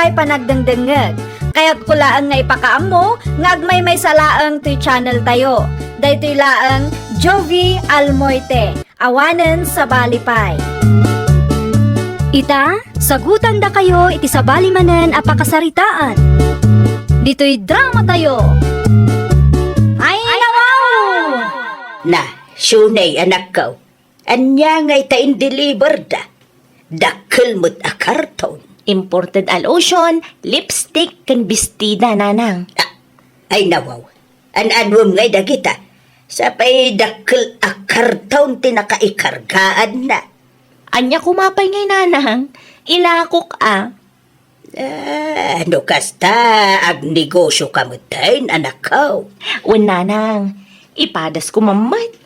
pay panagdengdengeg. Kaya't kulaan nga ipakaam mo, nga agmay may salaang to'y channel tayo. Daytoy laang Jovi Almoite, awanen sa balipay. Ita, sagutan da kayo iti sabali manen apakasaritaan. Dito'y drama tayo. Ay, nawaw! Na, syunay anak ko. Anya ngay ta in-deliver da. Dakkel mo't a karton. Imported a lotion, lipstick, kan bestida, nanang. Ay nawaw. An-anwam ngay dagita. Sapay dakkel a karton tinakaikargaan na. Anya kumapay ngay, nanang. Ilakok Ano kasta ag negosyo kamutayin anak ko. Nanang, ipadas ko mamat.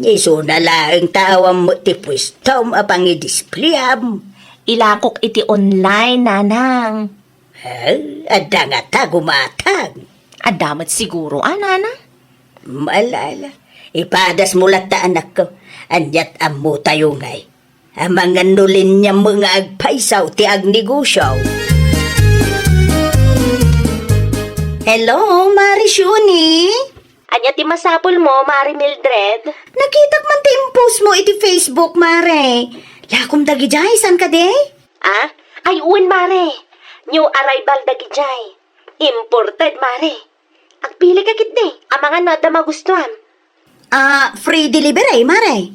Iso na lang tawam mo ti pwistom apang i-displayam. Ilakok iti online, nanang. Ada nga ta gumatag. Adamat siguro, nanang. Malala. Ipadas mo ta anak ko. Anyat amo tayo ngay. Ang mga nulin niya mga agpaisaw ti ag negosyo. Hello, Marisyuni. Anya ti masapol mo, Mari Mildred. Nakitak man ti post mo iti Facebook, Mare. Lakom dagi jay, san ka de? Ay, uwan, Mare. New arrival dagijay. Imported, Mare. Agpili ka kit de. Ang mga nada magustuhan. Free delivery, Mare.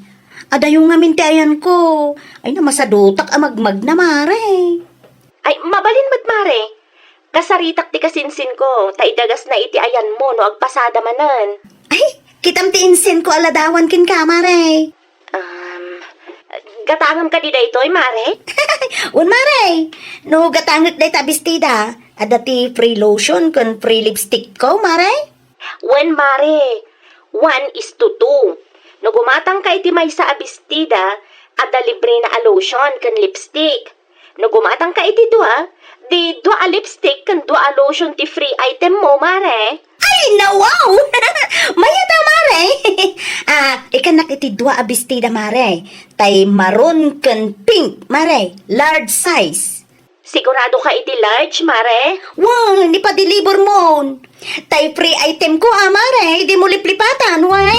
Ada yung ngamin ti ayan ko. Ay na masadutak amagmag na, Mare. Ay, mabalin mat, Mare. Kasaritak ti kasinsin ko. Taidagas na iti ayan mo no agpasada manan. Ay, kitam ti insin ko aladawan kin ka, Mare. Gatangam ka di daytoy, Mare? Un, Mare. No, gatangot day tabistida. Ada ti free lotion kun free lipstick ko, Mare. When, Mare? 1:2. No gumatang ka iti may sa abistida, ada libre na a lotion kan lipstick. No gumatang ka iti dua, di dua a lipstick kan dua a lotion ti free item mo, Mare. Ay, nawaw! Mayada, Mare. Ikanak iti dua abistida, Mare. Tay maroon kan pink, Mare. Large size. Sigurado ka iti large, Mare? Wow, hindi pa deliver mo. Tay free item ko, Mare. Hindi mo liplipatan, why?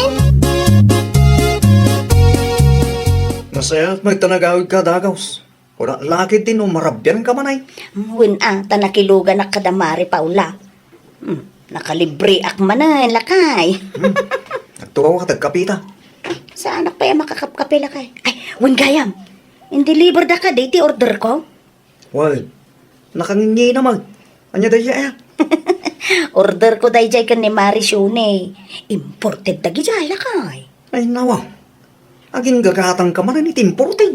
Masaya, may tanagawid ka, dagaws. Wala laki din o marabyan ka manay. Win tanakilugan na kada Mare Paula. Nakalibre ak manay, lakay. Nagturaw ka tagkapita. Saan pa yung makakapkape, lakay? Ay, win gayam. In-deliver da ka, dati order ko. Well, nakangingi naman. Anya daya Order ko day jay kan ni Marisyone. Imported dagi jay, lakay. Ay nawa. Aging gagatang ka man ni imported.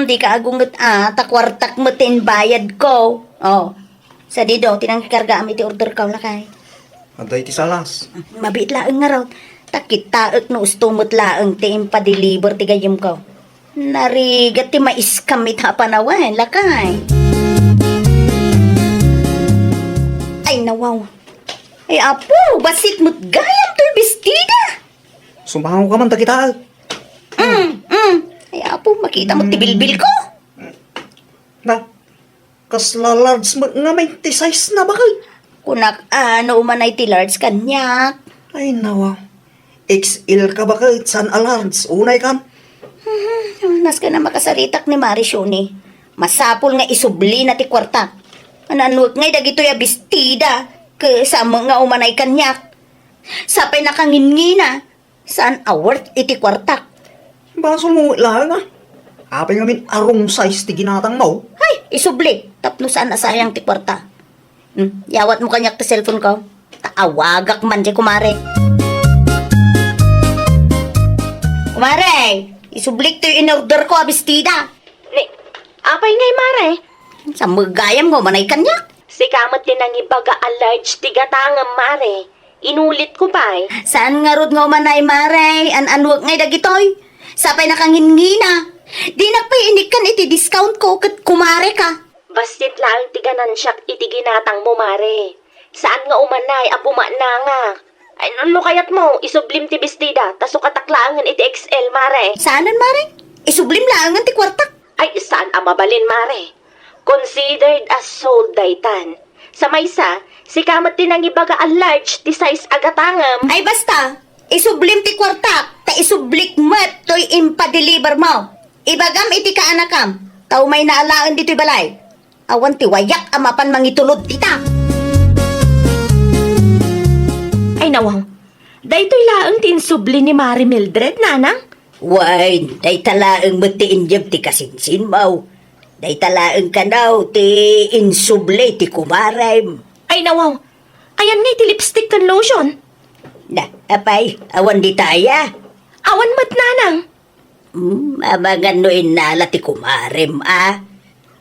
Di ka agungot takwartak mo tin bayad ko. Oh, sa dido, tinangkikarga amit order ko, lakay. Aday ti salas. Mabit laang nga raw. Takit taot no ustumot laang ti impa-deliver ti gayam ko. Narigat ti maiskam ita panawan, lakay. Ay, nawaw. Ay, apo, basit mo't gayam to'y bestida. Sumahaw ka man takita. Ay, apo, makita mo ti bilbil ko. Na, kasla large mo nga may ti size na bakay. Kunak, umanay ti large kanyak. Ay nawa. XL ka bakay, san a large, unay kan. Nas ka na makasaritak ni Marisyone. Masapol nga isubli na ti kwarta. Ananwag ngay dagito ya bestida. Kasama nga umanay kanyak. Sapay nakangingina. Saan award iti kwarta? Baso mo lang Apay ngamin arong size ti ginatang mo. Ay, isubli. Tapno saan nasayang ti kwarta. Yawat mo kanyak ti cellphone ko. Taawagak man di kumare. Kumare! Isublik to yung in-order ko, abistida. Apay ngay, Mare. Sa magayam ko, manay kanyak. Si kamot din ang ibaga a large tigatangam, Mare. Inulit ko pa eh. Saan nga rod nga manay, Mare? Anwag ngay dagitoy. Sapay nakangingina. Di nagpainikan iti discount ko kat kumare ka. Bastit lang tiganan siya iti ginatang mo, Mare. Saan nga umanay, abuma na nga. Ay, ano kayat mo? Isublim ti bestida, taso kataklangan iti XL, Mare. Saanan, Mare? Isublim lang ang ti kwartak. Ay, saan ang mabalin, Mare? Considered as sold daytan. Sa maysa, si kamat din ang ibaga a large ti size agatangam. Ay basta, isublim ti kwartak, ta isublik mat to'y impa-deliver mo. Ibagam iti kaanakam, tao may naalaan dito'y balay. Awan ti wayak amapan mangitulod tita. Ay nawang, daytoy laang tinsubli ni Mari Mildred, nanang. Wain, day talaang mati injab ti kasinsin mo. Day talaang kanaw ti insuble ti kumarem. Ay nawaw, ayan nga iti lipstick kan lotion. Na, apay, awan di taya. Awan mat nanang. Amangan no inala ti kumarem, ah.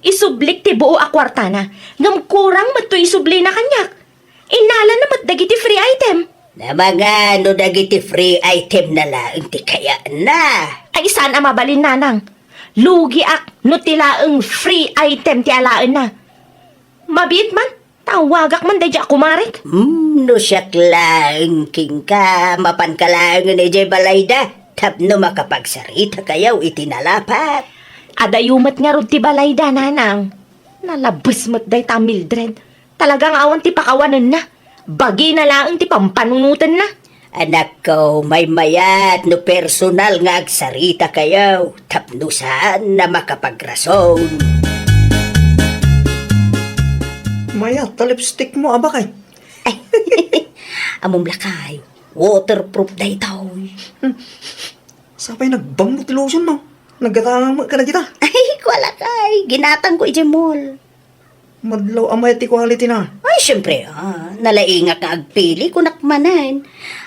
Isublik ti buo a kwarta na. Ngam kurang mat to isubli na kanyak. Inala na mat dagiti free item. Na mga no dagiti free item na lang ti kaya na. Ay saan ang mabalin nanang? Lugi ak no tilaang free item ti alaan na. Mabit man, tawagak man dadya kumarik. No siyak lang, king ka, mapan ka lang ni Jay Balayda. Tapno makapagsarita kayaw itinalapat. Adayumat nga ron ti balayda nanang. Nalabas mat day ta Mildred. Talagang awan ti pakawanan na. Bagi na lang ti pampanunutan na. Anak ko, may mayat no personal nga agsarita kayaw. Tapno saan na makapagrason. Maya, talipstick mo, abakay. Ay, amom lakay. Waterproof day tao. Sapay nagbang ti lotion mo. Nagkatangang ka na kita. Ay, wala kay. Ginatang ko ijemol. Madlaw amay ti quality na. Ay, syempre, nalaingak nga agpili kung nakmanan.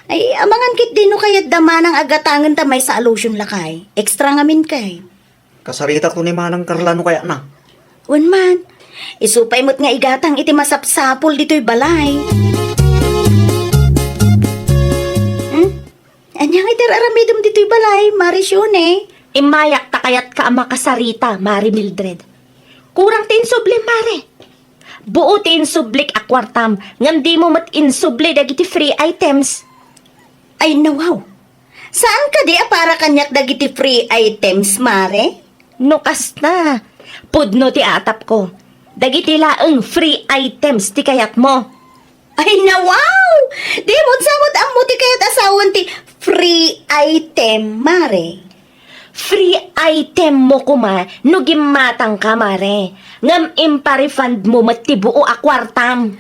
Ay, amangan kit din no kayat damanang agatangan tamay sa lotion lakay. Extra ngamin kay. Kasarita ko ni Manang Carlano kaya na. Wan man, isupay mo't nga igatang iti masapsapol dito'y balay. Anyang itiraramidom dito'y balay, Marisyone. Imayak ta kayat ka ang makasarita, Mari Mildred. Kurang tinsubli, Mari. Buo tinsublik a kwartam, ngam di mo mat insubli dagiti free items. Ay, nawaw. Saan ka di para kanyak dagiti free items, Mare? Nukas na. Pudno ti atap ko. Dagiti laeng free items ti kayat mo. Ay, nawaw! Di mo't samot ang muti kaya't asawan ti free item, Mare. Free item mo kuma, no gimatang ka, Mare. Ngam imparefund mo matibuo a kwartam.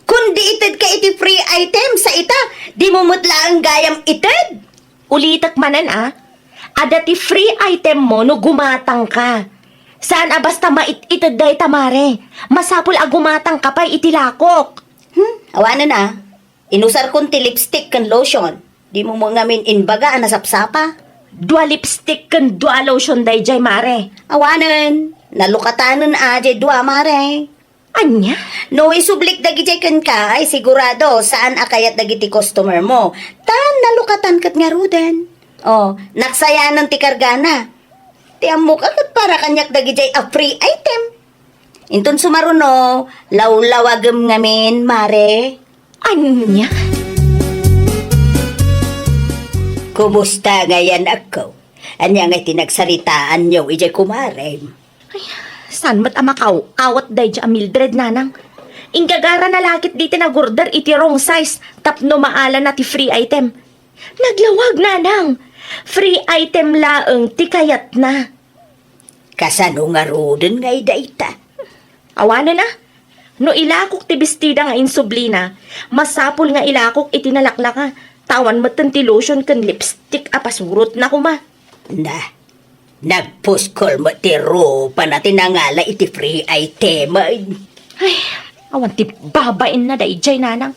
Kundi ited ka iti free item sa ita, di mo mutla ang gayam ited. Ulitak manan Ada ti free item mo no gumatang ka. Saan basta mait-ited day tamare? Masapul gumatang ka pa itilakok. Awanan na. Inusar kon ti lipstick kan lotion. Di mo mo ngamin inbaga anasapsapa. Dua lipstick kan dua lotion day jay mare. Awanan. Nalukatanon aje dua, Mare. Anya? No isublik dagiti kan ka, ay sigurado saan akayat dagiti customer mo. Tan nalukatan kat nga ruden. Oh, naksayanan ti kargana. Ti amok akat para kanyak dagiti a free item. Inton sumaruno, lawlawagem ngamin, Mare. Anya? Kumusta ngayon ako? Anya nga tinagsaritaan nyo, ijay kumarem. San mat amakaw? Awat day dya Mildred nanang. Ingagara na lakit diti na gurder iti wrong size. Tapno maala na ti free item. Naglawag nanang. Free item laeng ti kayat na. Kasano nga ruden nga ita. Awanan na. No ilakok ti bestida nga insublina, masapul nga ilakok iti nalaklaka. Tawan matan ti lotion kan lipstick apasurot na kuma. Na, nagpuskol mo ti rupa na tinangala iti free item. Ay, awan ti babain na day jay nanang.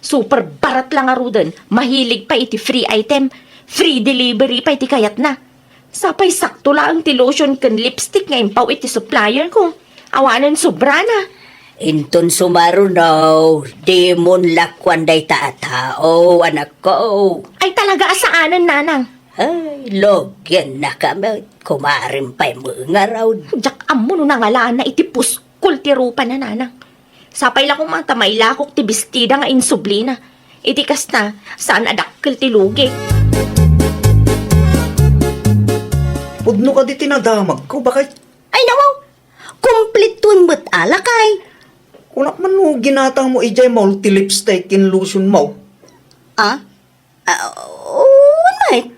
Super barat lang arudan. Mahilig pa iti free item. Free delivery pa iti kayat na. Sapay sakto lang ti lotion kan lipstick nga impaw iti supplier ko. Awanan sobra na. Inton sumarunaw, di mon lakwan day taatao, anak ko. Ay talaga asaanan nanang. Ay, logyan na kami. Kumarin pa'y mga raw. Jak amo no nangalaan na iti puskul ti rupa na nanang. Sapay lang kumanta may lakok ti bestida nga insublina. Iti kasta, saan adakkel ti lugi. Pudno ka di tinadamag ko, bakit? Ay, nawaw! Kumpletun mo't alakay. Kung man no, ginatang mo ijay multi-lipstick in lotion mo. Ah? Unay?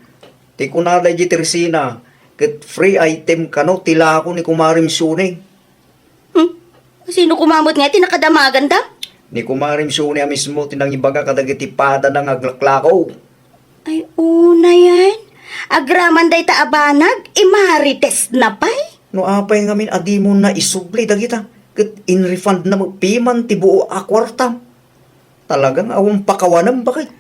Ti kunada di Teresina, ket free item kano tila ako ni Kumarim Sune. Sino kumamot nga tinakadamagan da? Ni Kumarim Sune mismo tinang ibaga kadagitipada ng aglaklako. Ay, una yan. Agraman day ta abanag, imarites na pa'y. No apay ngamin adi mo na isubli dagita. Ket in refund na magpiman ti buo a kwartam. Talagang awang pakawanam bakit?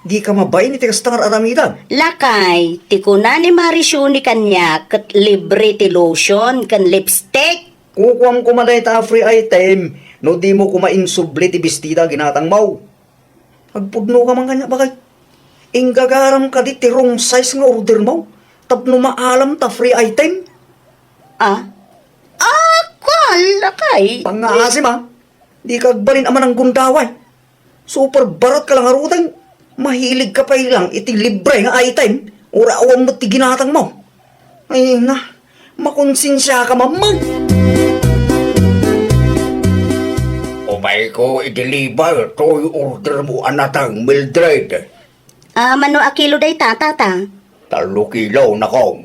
Di ka mabay ni tigas tangar aramidan. Lakay, tikuna ni Marisyuni kanya kat libre ti lotion kan lipstick. Kukuam kumaday ta free item. No di mo kumainsubli ti bestida ginatang mau. Agpudno ka man kanya bakit? Ingagaram ka di ti wrong size nga order mo. Tapno maalam ta free item. Ah? Lakay. Pangaasim ha. Di ka agbalin aman ang gundaway. Super barat ka lang arutang. Mahilig ka pa ilang iti libre nga item. Ura awang mo ti ginatang mo. Ay na, makonsensya ka mamang. Umay ko i-deliver to yung order mo anatang Mildred. Mano a kilo day tata. 3 kilo na kong.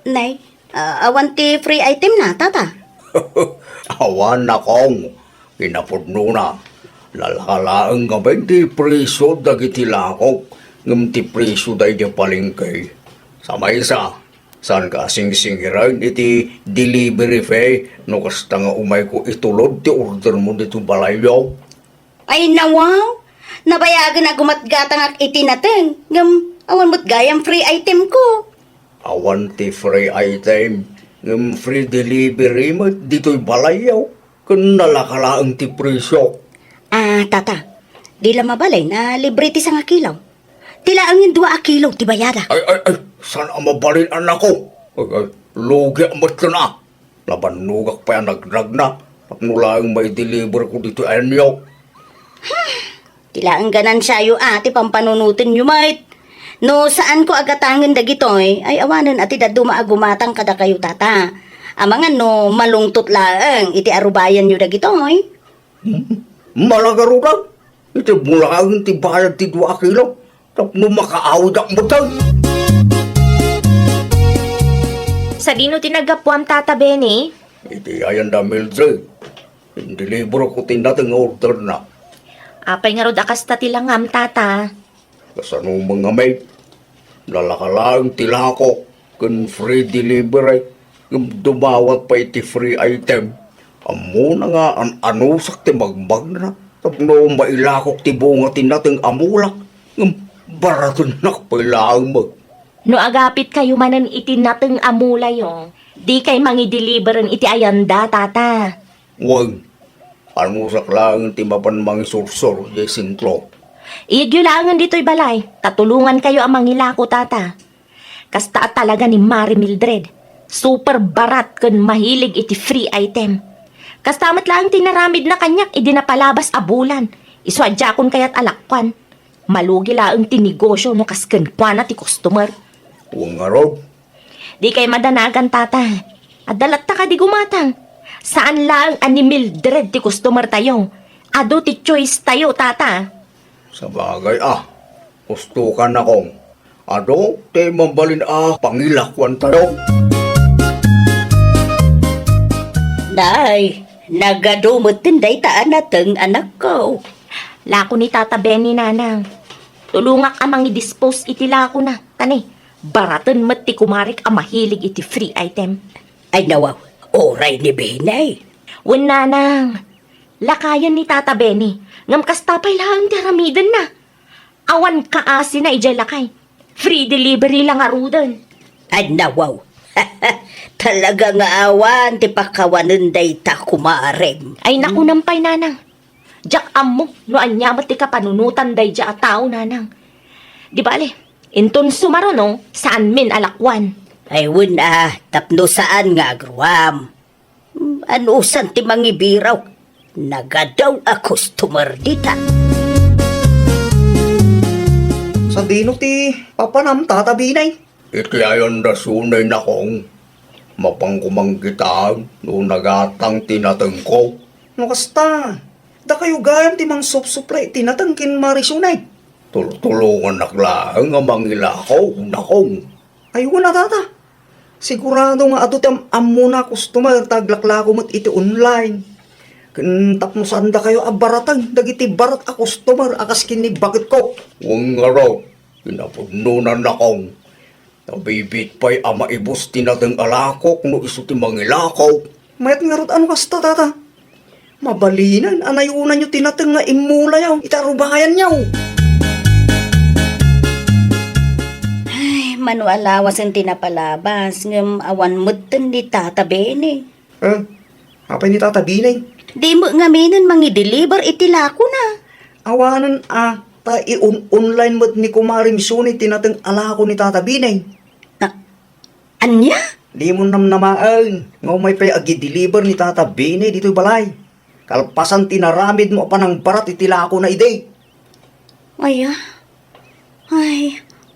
Nay, awan ti free item na tata. Awan na kong. Pinapudno na. Lalakalaang gamay ti preso dagiti lakok. Ngam ti preso day di palingkay. Sa maysa, saan ka sing-singiran iti delivery fee no kasta nga umay ko itulod ti order mo dito balayaw. Ay nawaw. Nabayagan na gumatgatang ak itinateng. Ngam, awan mo't gayang free item ko. Awan ti free item. Ngam free delivery mo dito'y balayaw. Kung nalakalaang ti preso. Tata, di lang mabalay na libre ti sang akilaw. Tila ang yung 2 akilaw ti bayada. Ay, saan ang mabalin anak ko? Ay, lugi ang mat na. Labanugak pa yan nagdrag na. Tapnula ang may deliver ko dito anyo. Tila ang ganan siya yung ati pampanunutin yung mait. No, saan ko agatangin dagitoy, ay awanan ati daduma agumatang kada kayo tata. Amangan no, malungtot laang iti arubayan yung dagitoy. Malagarudag. Iti bulang ti bayad ti 2 kilo. Tapno makaawid ang butang. Sa dino tinagapuam Tata Benny? Iti ayan da Mildred. Deliver ko tinatang order na. Apay nga rod akas ta tilangam Tata. Kasano mga may. Lalakalaang tilako. Kun free delivery. Dumawat pa iti free item. Amo na nga an anusak ti magbag na. Tapno mailakok ti bunga tinatang amulak. Baraton nakapailaang mag. No agapit kayo manan iti nateng amulayo. Di kay mangi-deliveran iti ayanda Tata. Wag. Anusak lang ti mapan mga sursor di singklo. Iyagyulangan dito'y balay. Tatulungan kayo ang mangilako Tata. Kasta talaga ni Mari Mildred. Super barat kun mahilig iti free item. Kastamat lang tinaramid na kanyak idinapalabas abulan. Iswadya kun kayat alakwan. Malugi laang tinegosyo no kasken kwa na ti customer. Huwag nga rod. Di kay madanagan Tata. Adalat ta ka di gumatang. Saan lang ani Mildred ti customer tayo. Ado ti choice tayo Tata. Sa bagay gusto ka na kong. Ado, te mambalin pangilakwan tayo. Day, nagadumot tinday taan nateng anak ko. Lako ni Tata Benny nanang. Tulungak amang i-dispose iti lako na. Tani, baratan mat ti kumarik ang mahilig iti free item. Ay nawaw, oray ni Benay. Wen nanang, lakayan ni Tata Benny. Ngam kastapay lang daramidan na. Awan kaasi na ijay lakay. Free delivery lang arudan. Ay nawaw. Talaga nga awan, ti pakawanan day ta kumareng. Ay naku nampay nanang. Diyak amo, no anyamat ti kapanunutan day diya tao nanang. Di bale, inton sumaro no, saan min alakwan. Ay wun tapno saan nga agruam. Anusan ti mangibiraw. Nagadaw a customer dita. Sa dino ti papanam tatabinay. Iti ayon da sunay na kong. mapangkumangkitaan no nagatang tinateng ko. No kasta, da kayo gayam ti mang sup-suplay tinatangkin marisunay. Tulungan naklaan nga mangilakaw nakong. Ayun na tata. Sigurado nga ato tam amuna customer taglaklako mat iti online. Kintap mo saan da kayo abaratan dagiti barat a customer akas kini bakit ko. Huwag nga raw, pinapununan nakong. Nabibit pa'y ama ibus tinateng alakok no iso ti mangilakaw. Mayat nga rot ano kasta tata. Mabalinan anayunan nyo tinateng nga imula yaw itarubayan yaw. Ay, manualawas ang tinapalabas ngam awan mutten di Tata Bene. Apay ni Tata Binay. Di mo nga minin mangi-deliver itilako na. Awanan ta i-online mo't ni Kumaring Suni tinateng alako ni Tata Binay. Anya? Di mo namnamaan. Ngaw may pay agi-deliver ni Tata Binay dito'y balay. Kalpasan tinaramid mo pa ng barat itilako na ide. Ay,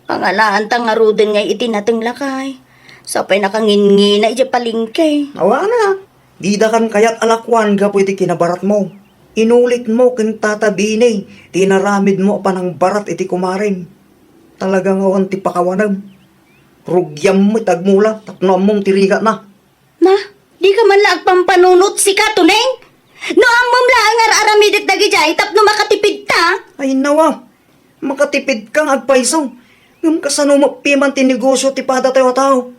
pangalaan ta nga ruden nga itinateng lakay. Sapay nakangingina iti palingkay. Awana. Di da kan kayat alakwan ga pwede kinabarat mo. Inulit mo ken Tata Binay. Tinaramid mo pa ng barat iti Kumaring. Talagang awan ti pakawanam. Rugyam mo tagmula, tapno mong tiriga na. Na, di ka man lang pampanunot si Katuneng? No amom lang aramidit dagi jay tapno makatipid ta. Ay nawa, makatipid kang agpaisaw. Ngam kasano mapiman ti negosyo ti pada tayo tao.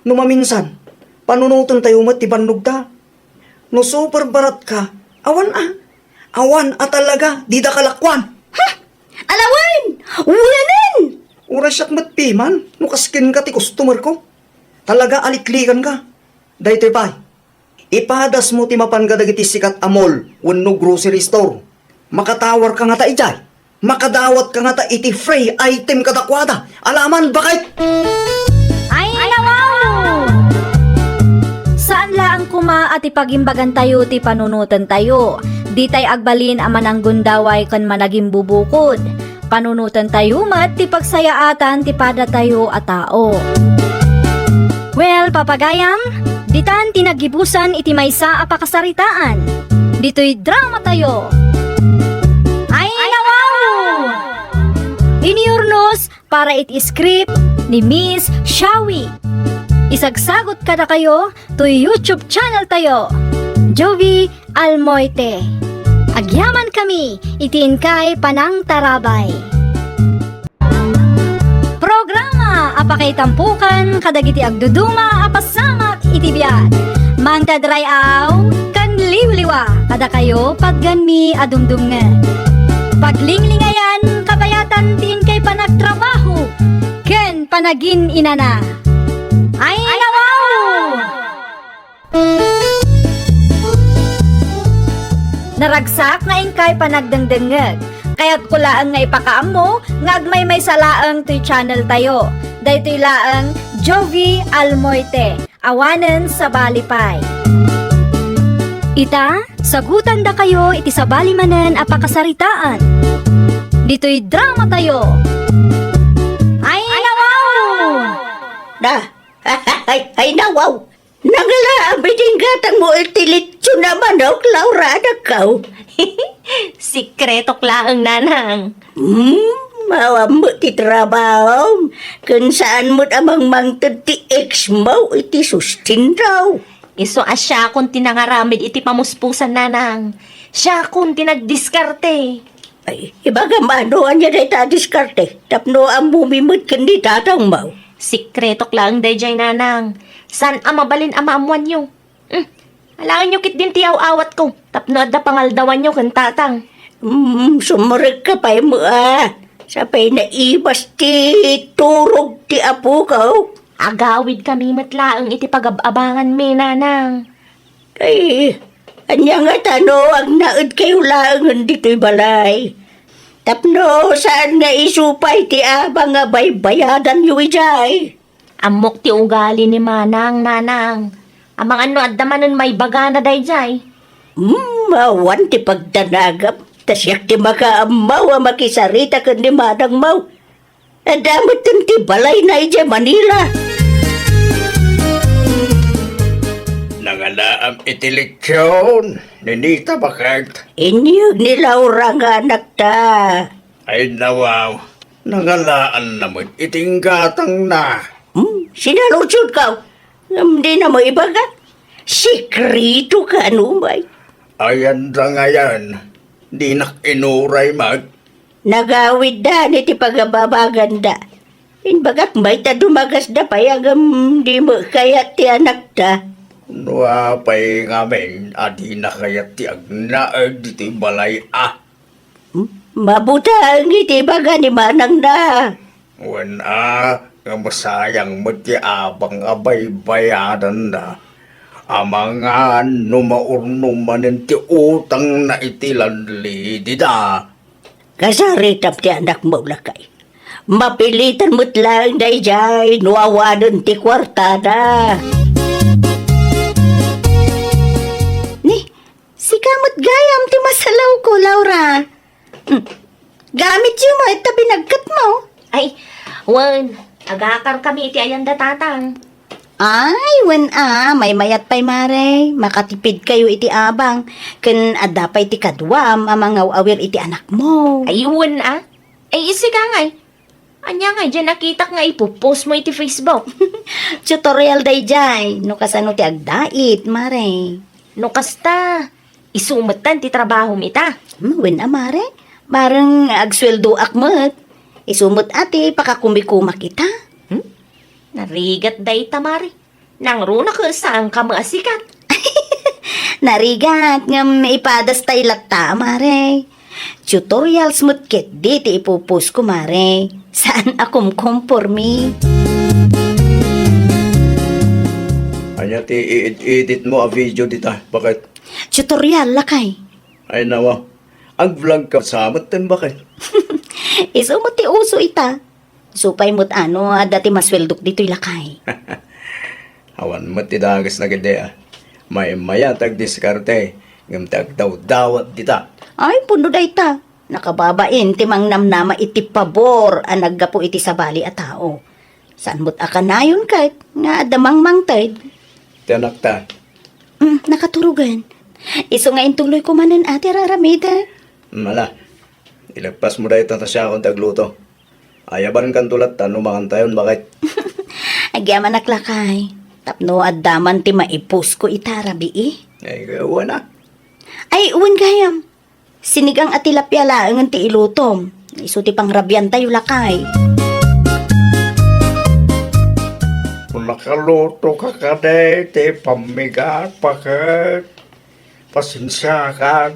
No maminsan, panunutan tayo mat ti bandog ta. No super barat ka, awan talaga, di da kalakwan. Ha? Alawan! Ulanan! Oras siyak matpiman, no kaskin ka ti customer ko. Talaga aliklikan ka. Dahito pa, ipadas mo ti mapangadag iti sikat amol, wenno grocery store. Makatawar ka nga ta ijay. Makadawat ka nga ta iti free item kadakwada. Alaman bakit? Ay, nawaw! Saan laang kuma at ipagimbagan tayo ti panunutan tayo? Di tay agbalin aman ang gundaway kan managing bubukod. Panunutan tayo mat ti pagsayaatan ti pada tayo a tao. Well, papagayam, ditan tinagibusan iti maysa a pakasaritaan. Dito'y drama tayo. Ay, nawaw! Iniurnos para iti script ni Miss Shawi. Isagsagot kada kayo to YouTube channel tayo, Jovi Almoite. Agyaman kami, itiin kay Panang Tarabay. Programa, apakay tampukan, kadagiti agduduma, apasamak itibiyat. Mangtadray aw, kan liwliwa, kada kayo pagganmi adumdumngan. Paglinglingayan, kabayatan tin kay panagtrabaho, ken panagin inana. Ay, nawaw! Naragsak nga ingkay panagdengdengeg. Kaya't kulaan nga ipakaam mo, nga agmay may salaang to'y channel tayo. Dahito'y laang Jovi Almoite, awanen sa balipay. Ita, sagutan da kayo iti sabali manen a pakasaritaan. Dito'y drama tayo. Ay, nawaw! Da, ay nawaw. Nangala, biting gatang mo itilitsyo na manok, Laura na kau. Sikreto klaang nanang. Mawa mo ti trabaho. Kung saan mo't amang mangtad ti ex mo, iti sustin raw. Iso asya kung tinangaramid iti pamuspusan nanang. Siya kung tinagdiskarte. Ay, ibaga maanoan niya na itadiskarte. Tapno ang bumimot kandi tatang mo. Sikreto klaang dayjay nanang. San amabalin amaamuan nyo? Alangan nyo kit din tiyaw-awat ko. Tapno at da pangaldawan nyo kan tatang. Sumarag ka pa mo Sapay na ibas ti turog ti apo ko. Agawid kami matlaang iti pag-abangan mi nanang. Ay, anya nga tano ang naud kayo lang dito'y balay. Tapno saan nga isupay ti abang nga baybayadan yu ijay. Amok ti ugali ni manang nanang. Amang ano at damanon may baga na dayjay. Mawan ti pagdanagap. Tas yak ti makaamaw makisarita kan ni madang maw. Adamot ti balay na ijay Manila. Nangalaam itiliksyon. Ninita bakit? Inyog ni Laura nga anak ta. Ay nawaw. Nangalaan naman itinggatang na. Sinalutsod ka. Hindi na mo ibaga. Sikrito ka numay. Ayan da ngayon. Di nakinuray mag. Nagawid da ni ti pagababaganda. Inbagat may ta dumagas da payagam di mo kaya ti anak ta. Nuapay ngamin. Adi na kaya ti agnaag di ti balay ah. Mabuta ang iti baga ni manang na. Wan nga masayang matiabang abay bayaran na. Amangan numaurnuman ti utang na itilanli dida. Kasaritap ti anak mo lakay. Mapilitan mo't lang day jay, nuawanan ti kwartada. Ni, si kamot gayam ti masalaw ko, Laura. Gamit yun mo, ito binagkat mo. Ay, wan, agakar kami iti ayan datatang. Ay, may mayat pa'y mare. Makatipid kayo iti abang. Kan adapay ti kadwam, amang awir iti anak mo. Ay, wan Ay, isi ka nga Anya nga, dyan nakita nga ipopost mo iti Facebook. Tutorial day jay, no kasano ti agdait, mare. No kasta, isumatan ti trabaho mita. Mare. Barang agsweldo akmat. Isumot ati, pakakumikuma kita. Narigat day tamari. Nang runa ka saan ka maasikat. Narigat, ngam ipadas tay latta, mare. Tutorial smooth kit, di ti ipupus ko, mare. Saan akum kompormi? Anya ti i-edit mo a video dita. Bakit? Tutorial lakay. Ay nawa. Ang vlog ka samot ten bakit? Isumot ti uso ita. Supay mo't dati masweldok dito'y lakay. Awan mo ti dagas na gede ah. May maya tag diskarte. Ngam tag daw-dawat dita. Ay, puno da ita. Nakababain, timang namnama iti pabor, anaggapo iti sabali a tao. Saan mo't akanayon kahit nga damang mangtay. Tiyanak ta. Nakaturugan. Iso nga intuloy ko manan ate raramida. Mala. Ilagpas mo da itang tasya akong tagluto. Ayaban kan tulat tanong makantayon bakit? Agyaman naklakay. Tapno at daman ti maipus ko itarabi eh. Ay, gawa na. Ay, uwan gayam. Sinigang at tilapia laang ti ilutom. Iso ti pangrabyan tayo lakay. Kung nakaluto ka kade, te pamigat bakit? Pasensya ka.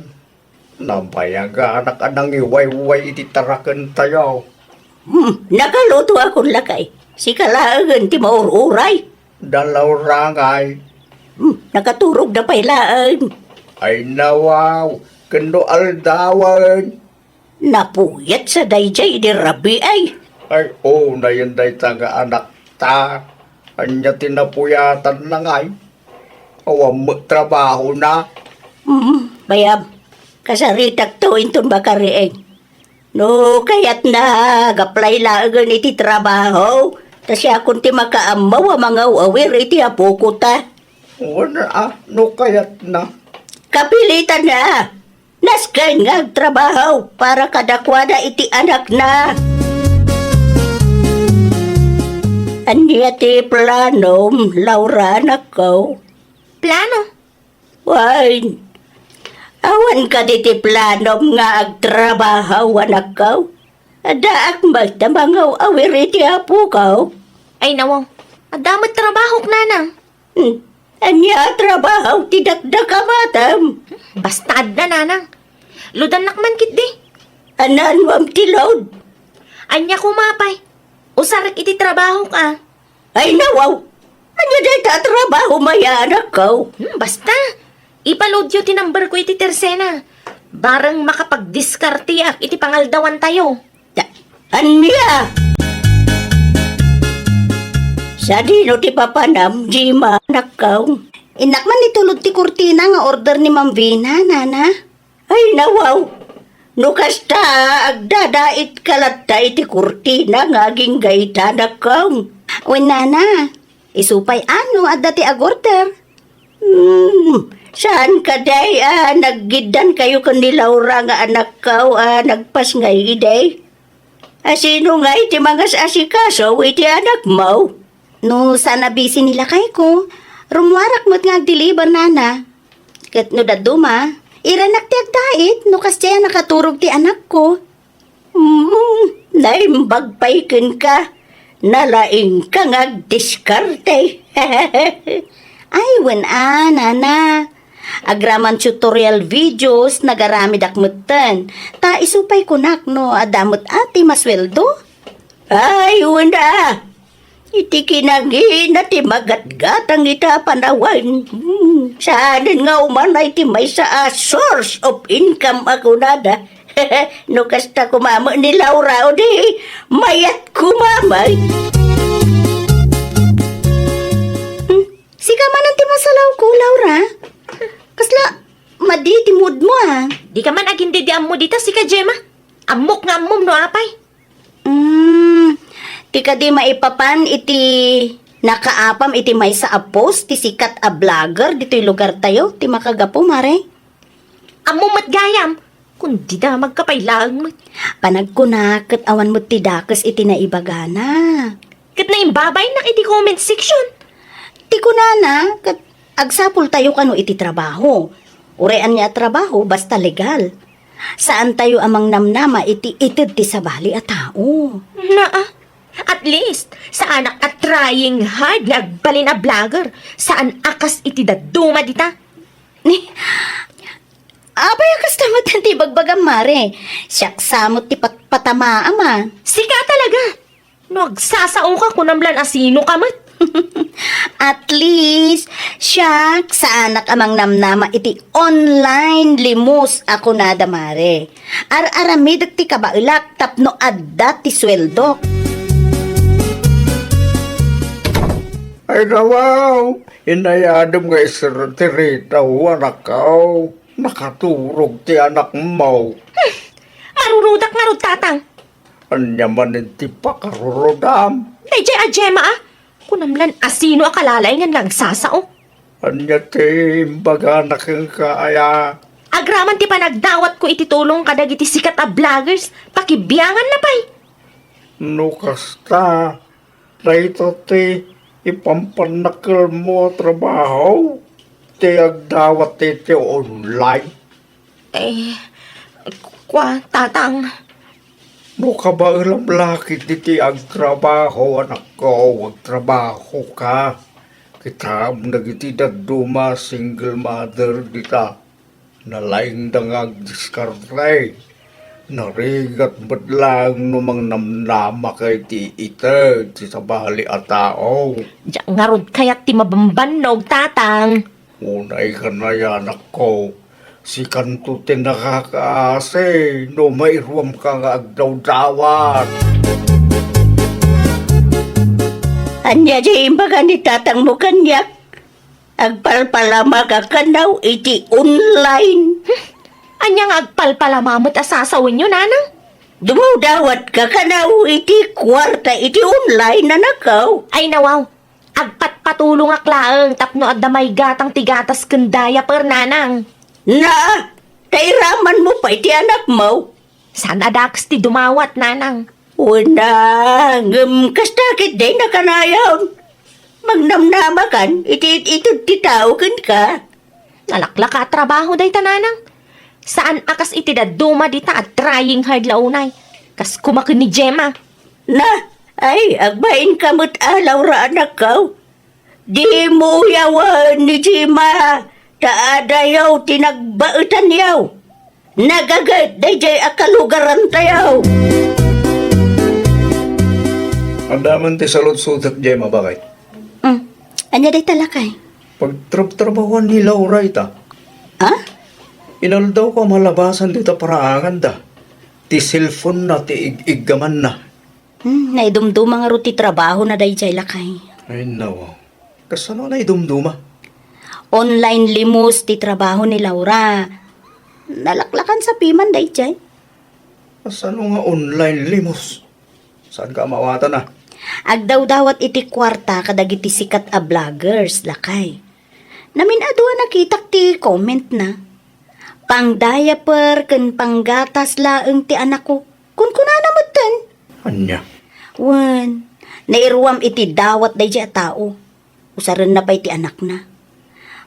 Nabayaga anak anang iway-way ititarakan tayo. Nakaluto akong lakay. Si kalaagan ti maururay. Dalaw rangay. Nakaturog na pailaan. Ay nawaw. Kendo aldawan. Napuyat sa dayjay di rabi ay. Ay na yun day taga anak ta. Anya tinapuyatan na ngay. Awam mo trabaho na. Bayab, kasaritak to intong bakarieng. No, kayat na, gaplay lagan iti trabaho. Tasya kung ti makaamaw mga awir iti apuko ta. Wala no kayat na. Kapilitan na. Naskain nga trabaho para kadakwada iti anak na. Anya ti planom, Laura nakaw. Plano? Wine. Awan ka diti planom nga agtrabaho nakaw. Adaak magtamangaw awir iti apo kaw. Ay nawang, adamat trabaho nanang. Anya trabaho ti dakdakamatam. Bastad na nanang. Ludan nakman kit di. Anan wam tilod. Anya kumapay. Usarak iti trabaho ka. Ay nawaw. Anya day tatrabaho maya nakaw. Basta. Ipaload yun tinumber ko iti tersena. Barang makapag-diskartiyak iti pangaldawan tayo. Anya? Sa dino ti papanam, Jima, nakaw. Inakman ni tulod ti kurtina nga order ni Ma'am Vina, nana. Ay, nawaw. Nukasta, agdadait kalatta iti kurtina nga ginggay ta nakaw. O nana, isupay ano at dati ag order. Saan ka day? Naggidan kayo kan ni Laura nga anak ka, nagpas ngay day? Sino nga iti mga asikaso, iti anak mo? No, sana busy nila kay ko. Rumwarak mo't nga deliver nana. Kat no daduma, iranak ti agdait, no kasya nakaturog ti anak ko. Naimbagpaikin ka. Nalaing ka nga diskarte. Ay, nana. Agraman tutorial videos nagaramid akmutan. Ta isupay kunak no adamot ati masweldo. Ay, wala. Iti kinagin na ti magatgatang ita panawan. Saanin nga umanay ti may sa source of income ako nada. No kasta kumama ni Laura o di mayat kumamay. Siga man ang ti masalaw ko, Laura. Kasla, madi ti mood mo Di ka man agindi di ammo dita si ka Gemma. Amok nga ammom no apay. Ti ka di maipapan iti nakaapam iti may sa apos ti sikat a vlogger dito'y lugar tayo ti makagapo mare. Ammo matgayam. Kundi da magkapailaang mo. Panagkunakat awan mo ti dakes iti naibagana. Kat na imbabay na iti comment section. Ti kunana kat agsapul tayo kano iti trabaho. Urean niya trabaho basta legal. Saan tayo amang namnama iti itid ti sabali a tao. At least, sa anak at trying hard nga agbalin a vlogger, saan akas iti daduma dita? Ni, abay akas tamat ti bagbagam mare. Siyak samot ti patama ama. Sika talaga. No, agsasao ka kung namlan asino ka mat. At least, siya sa anak amang namnama iti online limos ako nada mare. Ar-aramid ti kabailak tapno adda ti sweldo. Ay nawaw, inayadam nga isir ti Rita, anak ka. Nakaturog ti anak mo. Marurudak nga rod tatang. Anya man ti pakarurodam. Dayjay a Gemma kung namlan asino akalalay nga nagsasao. Anya ti imbaga na kang kaaya. Agraman ti panagdawat ko iti tulong kadag iti sikat a vloggers, pakibiyangan na pay. No kasta, rito ti ipampanakal mo trabaho. Ti agdawat ti online. Tatang. No ka ba alam lakit iti agtrabaho, anak ko, agtrabaho ka. Kita nagiti daduma single mother dita. Nalaing dangag diskarte. Narigat ba't lang numang namnama kay ti ita, ti sabali a tao. Diyan nga rod kaya't ti mabambanog tatang. Unay ka na yan ako. Si kanto ti nakakaase, no mairuam ka nga agdaw-dawat. Anya di imbaga ni tatang mo kanyak. Agpalpalama ka kanaw iti online. Anya nga agpalpalamamot asasawin nyo, nanang? Dumawdawat ka kanaw iti kwarta iti online na nakaw. Ay nawaw, agpatpatulong aklaang tapno at damay gatang tigatas kendaya per nanang. Na, kairaman mo pa iti anak mo. Sana daks ti dumawat, nanang. Una, kastakit day na kanayaw. Magnamnama kan, iti ti tao kan ka. Nalaklak ka trabaho day tananang. Saan akas iti daduma dita at trying hard launay. Kas kumakin ni Gemma. Na, ay, agbain kamot Laura anak ko. Di mo yawan ni Jima. Taadayaw tinagbautan yaw. Nagagad dayjay akalugaran tayaw. Andaman ti salot-sutak, Gemma, bakit? Anya day talakay? Pagtrabawan ni Laura ita, Ha? inaldaw ko malabasan dita paraangan da. Ti cellphone na, ti iggaman na. Naidumduma nga ruti trabaho na dayjay lakay. Ay, nawa. Kasano na idumduma? Online limos ti trabaho ni Laura. Nalaklakan sa piman dayjay. Kasano nga online limos? Saan ka mawata na? Agdaw-dawat iti kwarta kadagiti sikat a vloggers lakay. Namin adwa nakitak ti comment na. Pang diaper ken panggatas laeng ti anak ko. Kun namutan. Anya? Wan, nairuam iti dawat day siya tao. Usaran na pa iti anak na.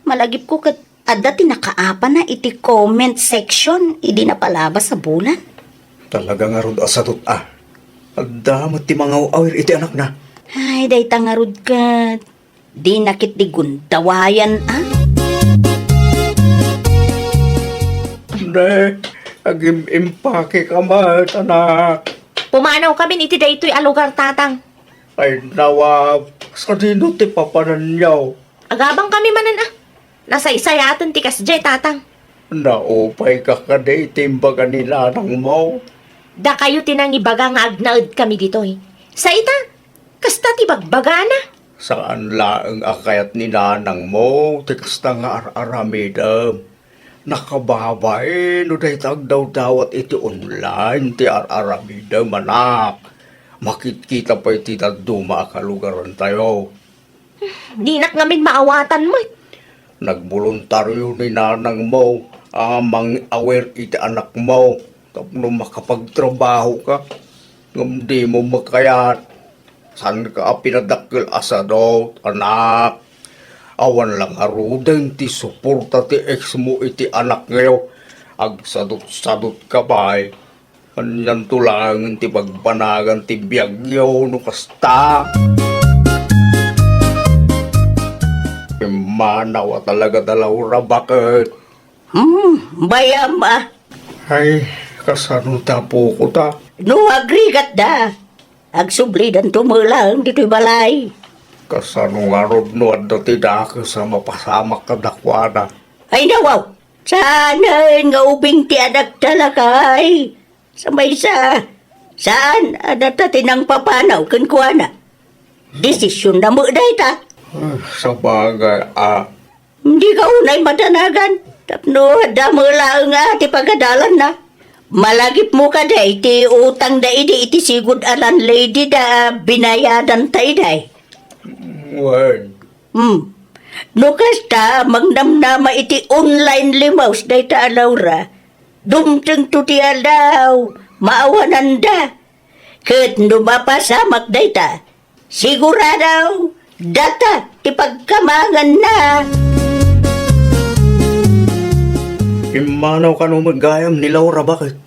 Malagip ko kat adda ti nakaapa na iti comment section, idi na palabas sa bulan. Talaga nga rod asadot Adamot ti mga awir iti anak na. Ay, day tangarod kat. Di nakit di gundawayan Hindi, agim impake ka mat, anak. Pumanaw kami iti daytoy alugar tatang. Ay nawa, sa dino ti papananyaw. Agabang kami manan Nasaysayatan ti kasjay tatang. Naupay ka kaday timbaga nila ng mo. Da kayo tinang ibaga nga agnaed kami ditoy. Sa ita, kasta ti bagbaga na. Saan laang akayat ni nanang mo, tikasta nga ar-aramidam. Nakababay, no day tagdaw dawat iti online, ti ar-aramidam, anak. Makikita pa iti tagduma kalugaran tayo. Dinak ngamin maawatan mo. Nagboluntaryo ni nanang mo, amang aware iti anak mo. Tapno makapagtrabaho ka, ngam di mo makayat. San ka pinadakil asadot, anak? Awan lang arudeng ti suporta ti ex mo iti anak ngayon. Agsadot-sadot ka ba'y? Kanyan tulangan ti pagpanagan ti biyagyo no kasta. Manawa talaga dalawra bakit? Bayam Ay, kasano tapo ko ta? No agrigat da. Agsublidan tumulang dito'y balay. Kasano nga rod no at dati dako sa mapasamak kadakwana. Ay nawaw. Sana nga ubing ti anak talaga ay. Samay saan adata tinang papanaw kan kuana. Desisyon na mo day ta. Sa bagay, Hindi ka unay matanagan. Tapno, damo lang nga, ti pagadalan na. Malagip mo ka day, ti utang da iti sigud alan lady da binayadan tayo day. word. No kasta, magnamnama iti online limaws day ta Laura. Dumteng to ti alaw, maawanan da. Kat no mapasamak day ta, siguradaw, data, ipagkamangan na. Imanaw ka nung magayam ni Laura, bakit?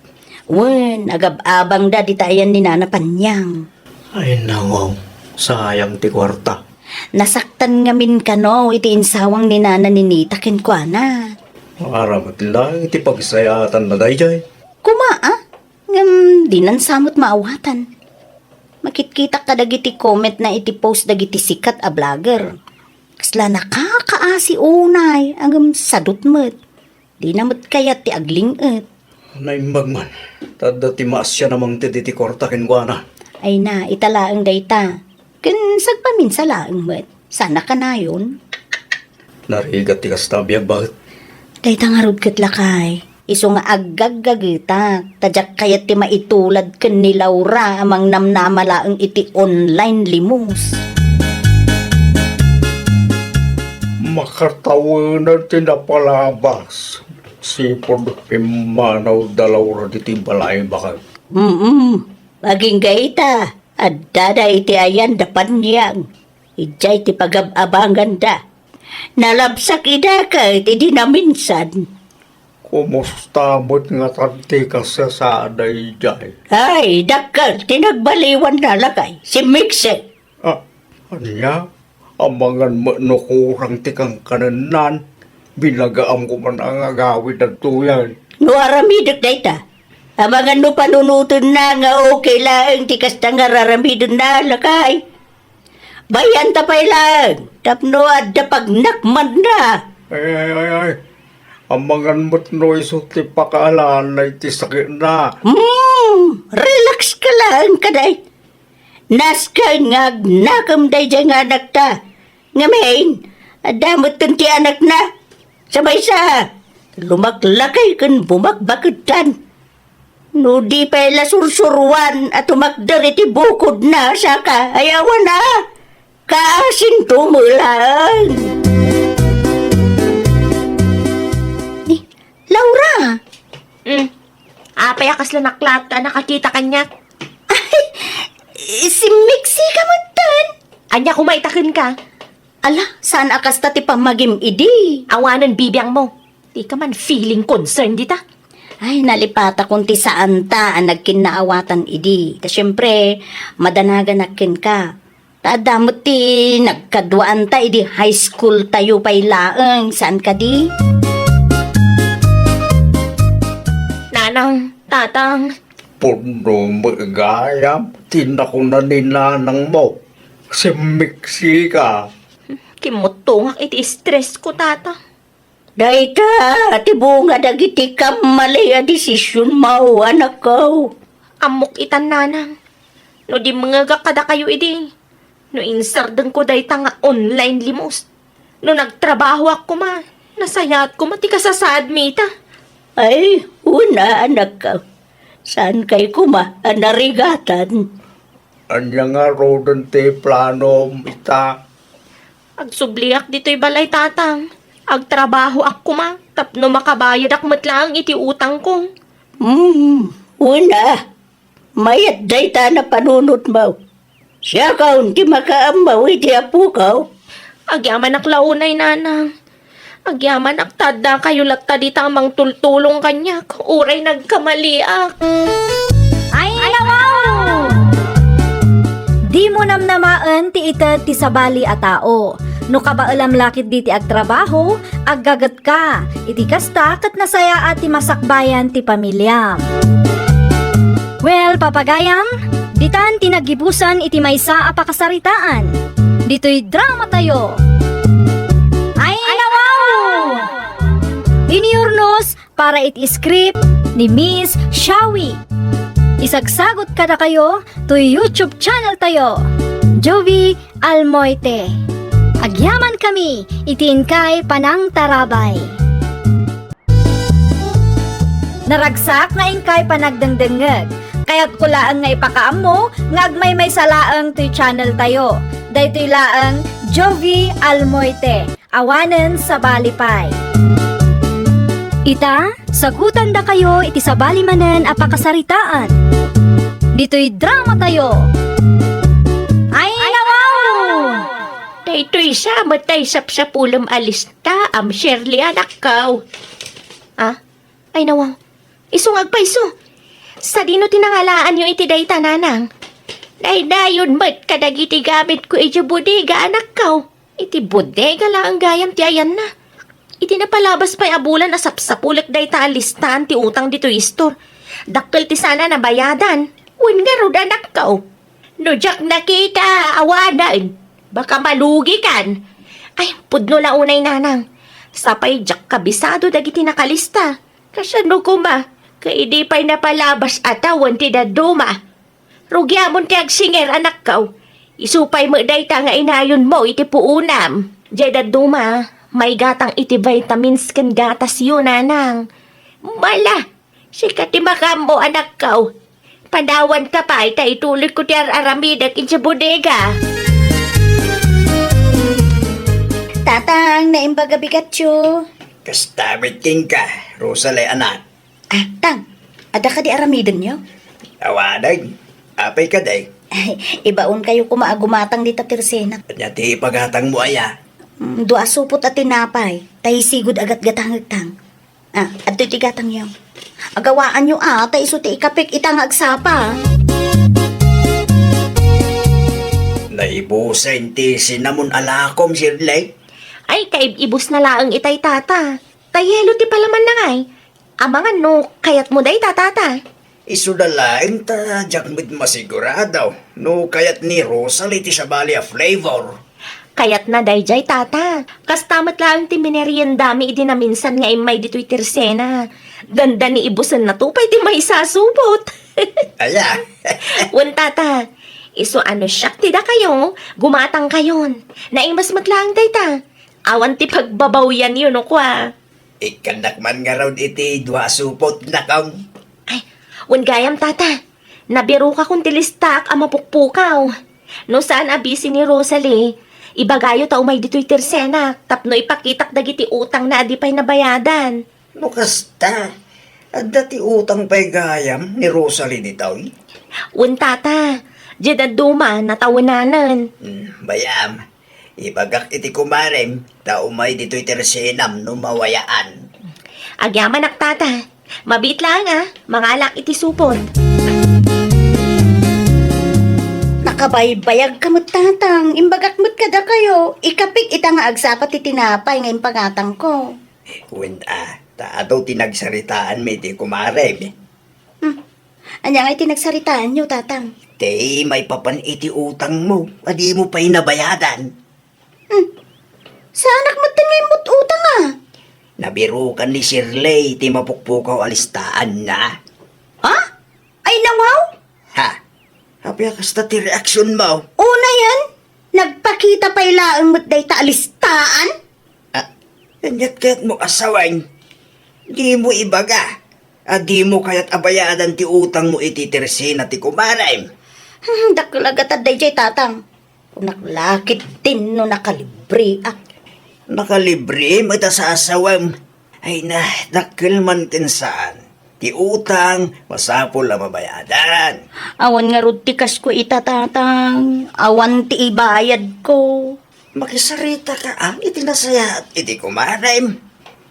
Wen, agab-abang da di tayan ni Nana Panyang. Ay nawaw, sayang ti kwarta. Nasaktan ngamin ka no, iti insawang ni Nana Ninita kinkwana. Aramat lang iti pagsayatan na dayjay. Kumaa, di nan samot maawatan. Makitkita ka dagiti comment na iti post dagiti sikat a vlogger. Kasla nakakaasi unay, agam sadot mo't. Di namot kayat ti aglinget. Naimbag man, tada ti maas siya namang ti kwarta kinkwana. Ay na, italaang dayta. Ken sagpamin sa laang mo't. Sana ka na yun. Narigat ti kastabiyag, bakit? Dayta nga rod ket lakay. Iso nga aggaggagitak. Tadyak kayat ti maitulad ken ni Laura amang namnamalaang iti online limos. Makatawanan tinapalabas. Sipod imanaw dalawra diti balay bakit? Maging gaita. At dada iti ayan dapan niyang. Ijay ti pag-abangan da. Nalabsak ida ka iti dinaminsan. Kumusta mo't nga tanti ka sa aday jay? Ay, dakal, tinagbaliwan na lakay. Si Mixe. Anya? Amangan mo no kurang tikang kananan. Binagaam ko man ang agawid at tuyan. Nuaramidok dayta. Amangan no panunutin na nga okay lang. Tikas na nga raramidon na lakay. Bayan tapay lang. Tapno at dapagnakman na. Ay. Amangan mo't no isuti pakaalalay ti sakit na. Relax ka lang kaday. Naskay nga nakam day dyan nga anak ta. Ngamin, adamot ti anak na. Sabay sa, lumaklakay kan bumakbakutan. No di pa ila sursurwan at umakdar iti bukod na saka ayawan na. Kaasin tumulan. Apay akas lang naklat ka, nakakita kanya. Si Mixi ka mo tan. Anya kumaitakin ka. Ala, saan akas ta ti pamagim idi? Awanan bibiyang mo. Di ka man feeling concerned dita. Ay, nalipata kung ti saan ta ang nagkinaawatan idi. Ta syempre, madanagan nakin ka. Tadamot ti nagkaduaan ta idi high school tayo pay laeng. Saan ka di? Nanang, tatang, Puno magayam, tinako na ninanang mo. Si Mixi ka. kimutungak iti stress ko, tata. Dayta, ti bunga dagiti ka mali a desisyon mo, anak ko. Amok itan nanang. No di mga kada kayo idi. No insardan ko day nga online limos. No nagtrabaho ako ma. Nasayat ko mati ka sa sadmita. Ay, una anak ka. Saan kay kuma anarigatan? Anya nga rodan te plano ita. Agsubliak dito'y balay tatang. Agtrabaho ako ma. Tapno makabayad ak matlang iti utang ko. Una. Mayat dayta na panunot mo. Siya ka unti makaamaw iti apo ka. Agyaman ak launay nanang. Agyaman ak tada kayo latta di tamang tultulong kanya. Uray nagkamaliak. Ay, nawaw! Di mo namnamaan ti ita ti sabali a tao. No kabaalam lakit di ti agtrabaho, aggagat ka. Iti kasta kat nasaya at ti masakbayan ti pamilyam. Well, papagayam, ditan tinagibusan iti maysa a pakasaritaan. Dito'y drama tayo. Ay, nawaw! Iniurnos para iti script ni Miss Shawi. Isagsagot kada kayo to YouTube channel tayo, Jovi Almoite. Agyaman kami, itiin kay Panang Tarabay. Naragsak na ingkay panagdangdangag, kaya't kulaan nga ipakaam mo, nga agmay may salaang to'y channel tayo. Daytoy laang Jovi Almoite, awanen sa balipay. Ita, sagutan da kayo iti sabali manen a pakasaritaan. Dito'y drama tayo. Ay, nawaw! Daytoy siya matay sapsapulam alista am Shirley anak kaw. Ay nawang. Isungag pa iso. Sa dino tinangalaan yung iti day tananang. Dayon mat kadagiti gamit ko iti bodega anak kaw. Iti bodega lang ang gayam ti ayan na. Iti napalabas pa'y abulan na sapsapulik day ta alistaan ti utang dito istor. Dakkel ti sana na bayadan. Uwin nga rod anak kaw. No jak nakita awadan. Baka malugi kan. Ay, pudno la unay nanang. Sapay jak kabisado dagiti nakalista. Kasano kuma, kaidi pa'y napalabas atawan ti daduma. Rugyamon ti agsinger anak kaw. Isupay mo day ta nga inayon mo iti puunam. Jay daduma, may gatang iti vitamins kan gatas yun nanang. Mala, sikat ti makambo anak kaw. Padawan ka pa, ituloy ko ti aramidak iti bodega. Tatang, naimbaga bigatyo. Kastamit king ka, Rosalie anak. Tang, ada ka di aramidan nyo? Awadag, apay ka day. Ay, ibaon kayo kumaagumatang di tatirsenak. Kanya ti pagatang mo aya. Dua supot at tinapay, tayo sigod agat gatang-gatang. At ti gatang yaw. Agawaan nyo tayo iso ti ikapik itang agsapa. Naibusan ti sinamon alakom, Shirley. Ay, kaibibus na laang itay tata. Tayelo ti palaman na ngay. Amangan no, kayat mo day tatata. Isudalain ta, jakmit masigurado. No kayat ni Rosalie ti sabali a flavor. Kayat na day jay tata. Kastamat lang ti mineriendami idi na minsan nga imay dito'y tersena. Ganda ni ibusan na to, pwede may sasubot. Aya. Wan tata, iso ano siyak tida kayo, gumatang kayon. Naing mas matlang day ta. Awan ti pagbabaw yan yun o kwa. Ikanak man nga raw iti dua supot na kang. Ay, wan gayam tata. Nabiro ka kung tilistak ang mapukpukaw. No saan abisi ni Rosalie, ibagayo ta umay dito'y tersena, tapno ipakitak dagiti utang na adipay nabayadan. No kasta, At dati utang pa'y gayam ni Rosalie ditaw. Untata, dyan duma, natawanan. Bayam, ibagak iti kumarem, tao may dito'y tersenam no mawayaan. Agyaman tata, mabit lang mangalak iti supot. Nakabaybayag ka mo't tatang, imbagak mo't kada kayo, ikapik ita nga agsapat iti tinapay ngayon pangatang ko. Taadaw tinagsaritaan may iti kumarem. Anya nga itinagsaritaan nyo, tatang. Te, may papan iti utang mo, adi mo pa'y nabayadan. Sa anak mo't tingin mo't utang Nabiro ka ni Shirley, ti mapukpukaw alistaan na. Ha? Ay nawaw? Ha? Habi kasta ti reaksyon mo. Una yan, nagpakita pa ilaang mo't day taalistaan? Kanyat kaya't mo asawain. Di mo ibaga. Di mo kaya't abayadan ti utang mo iti tersin at ti kumarem. Dakulagatan day jay tatang. Naklakit tin no nakalibre Nakalibre mo ita sa asawam. Ay na, dakil man tinsaan. Ti utang, masapol ang mabayadan. Awan nga rutikas ko ita tatang. Awan ti ibayad ko. Makisarita ka iti nasaya at iti kumarem.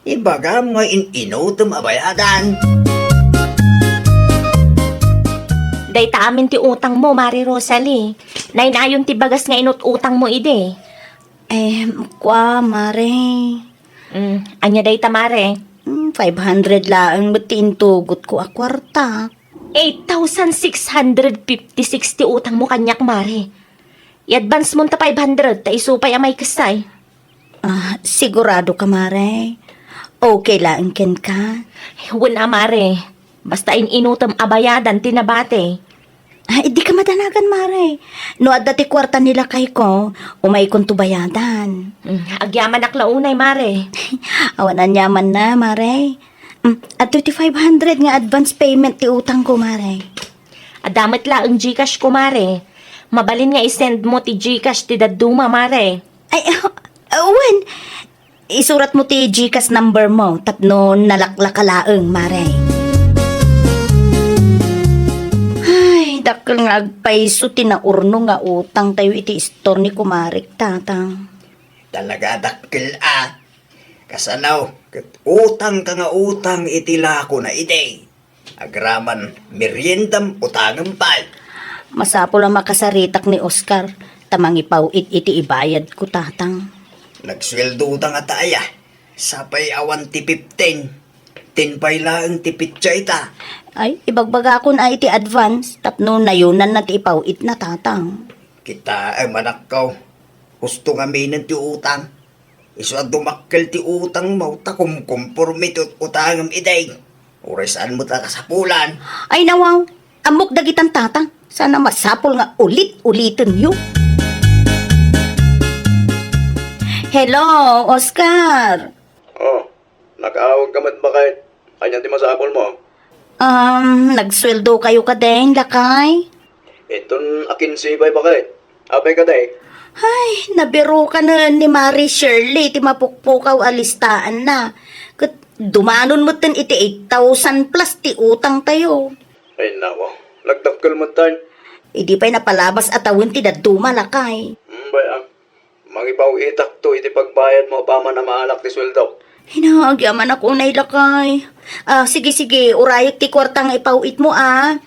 Ibaga mo inutom abayadan. Day ta amin ti utang mo, Mari Rosalie. Nainayon ti bagas nga inut-utang mo ide. Kwa, mare. Anya day ta, Mare? 500 lang mo't tiintugot ko akwarta. 8,656 ti utang mo kanyak, Mare. I-advance mo ta 500, ta isupay amay kasay. Sigurado ka, mare. Okay lang ken ka. Wala, Mare. Basta inutom abayadan tinabate. Di ka madanagan, mare. No, at dati kwarta nila kay ko, umay kong tubayadan. Agyaman aklaunay, Mare. Awanan yaman na, mare. At 2,500 nga advance payment ti utang ko, mare. Adamit la ang Gcash ko, Mare. Mabalin nga isend mo ti Gcash ti daduma, Mare. Ay, Wen, isurat mo ti Gcash number mo, tapno nalaklakalaeng, mare. Ay, dakil nga agpaiso tinaurno nga utang tayo iti store ni kumarik, tatang. Talaga dakil Kasanaw, utang ka nga utang itila ko na ide. Agraman, meriendam utangam pal. Masapol ang makasaritak ni Oscar, tamang ipawit iti ibayad ko, tatang. Nagsweldo utang ataya. Sapay awan ti 15. Tinpay lang ti pitsa ita. Ay, ibagbaga ko na iti advance, tapno nayunan na ti ipawit na, tatang. Kita ay manakaw. Gusto nga minan ti utang. Iso dumakkel ti utang mo, ta kumkumpormit utangam iday. Urasan mo ta kasapulan. Ay, nawaw, amok dagitan, tatang. Sana masapol nga ulit-ulitin yun. Hello, Oscar. Nakaawag ka mat bakit? Kanya ti masapol mo. Nagsweldo kayo ka din, lakay? Iton akin sibay bakit? Apay ka day. Ay, nabiro ka na ni Mary Shirley, ti mapukpukaw alistaan na. Kat dumanon mo tin iti 8,000 plus ti utang tayo. Ay nawa, nagdakkel mo tayo. Idi pa'y napalabas at awin ti daduma, lakay. Bayang, mangipaw itak to iti pagbayad mo pa man na maalak ti sweldo. Hinagyaman ako na ilakay. Sige, urayok ti kwartang ipawit mo, I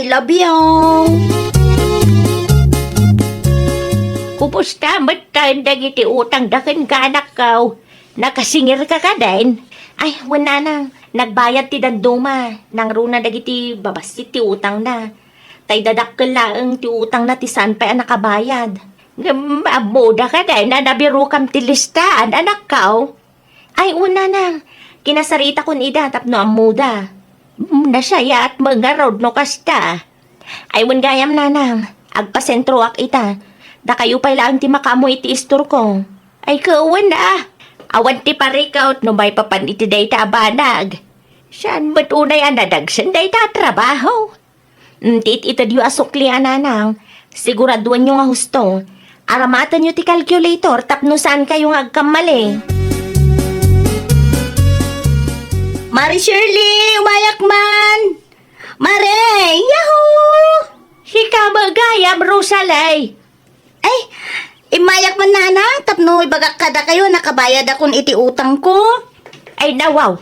love you. Kumusta matan dagiti utang dakin ka anak kaw? Nakasingir ka din? Ay, wala nang. Nagbayad ti danduma. Nang runa dagiti babasit ti utang na. Tay dadakkel laeng ti utang na ti sanpay ang nakabayad. Mamuda ka din na nabiro kam ti listaan anak kaw. Ay, una nang. Kinasarita kun ida tapno ang muda. Nasaya at mga road no kasta. Ay, gayam nanang. Agpasentro ak ita. Da kayo pa'y lang ti makamoy ti istor ko. Ay, kawan na. Awan ti parikaw no may papan iti day ta abanag. Saan ba't unay anadagsan day ta trabaho? Tit ito diyo asukli ananang. Siguraduan nyo nga husto. Aramatan nyo ti calculator tapno saan kayo nga agkamali. Mari Shirley, umayak man! Mare, yahoo! Si Kamagayam, Rosalay. Ay, imayak man nana, tapno ibagak kada kayo, nakabayad akong iti utang ko. Ay, nawaw.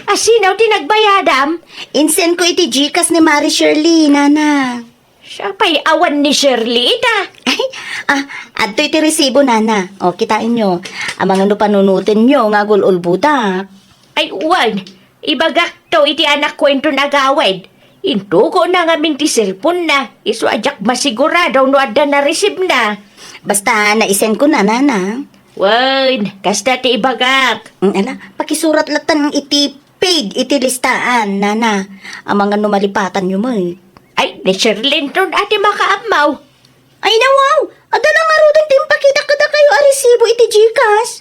Asinaw tinagbayadam? Insend ko iti Gcash ni Mari Shirley, nana. Siya pa'y awan ni Shirley, ita. Ay, adto iti resibo, nana. O, kitain nyo. Ang mga panunutin nyo, nga gululbudak. Ay, wan. Ibagak to iti anak kwento nagawid. Intuko na nga minti cellphone na. Isu ajak masigurado no adda na receive na. Basta naisend ko na, nana. Wan, kasta ti ibagak. Ala, pakisurat latan ng iti paid, iti listaan, nana. Ang mga numalipatan nyo mo eh. Ay, ni Shirley ton ati makaamaw. Ay, nawaw! Adala nga ro din timpakita kada kayo a resibo iti Gcash.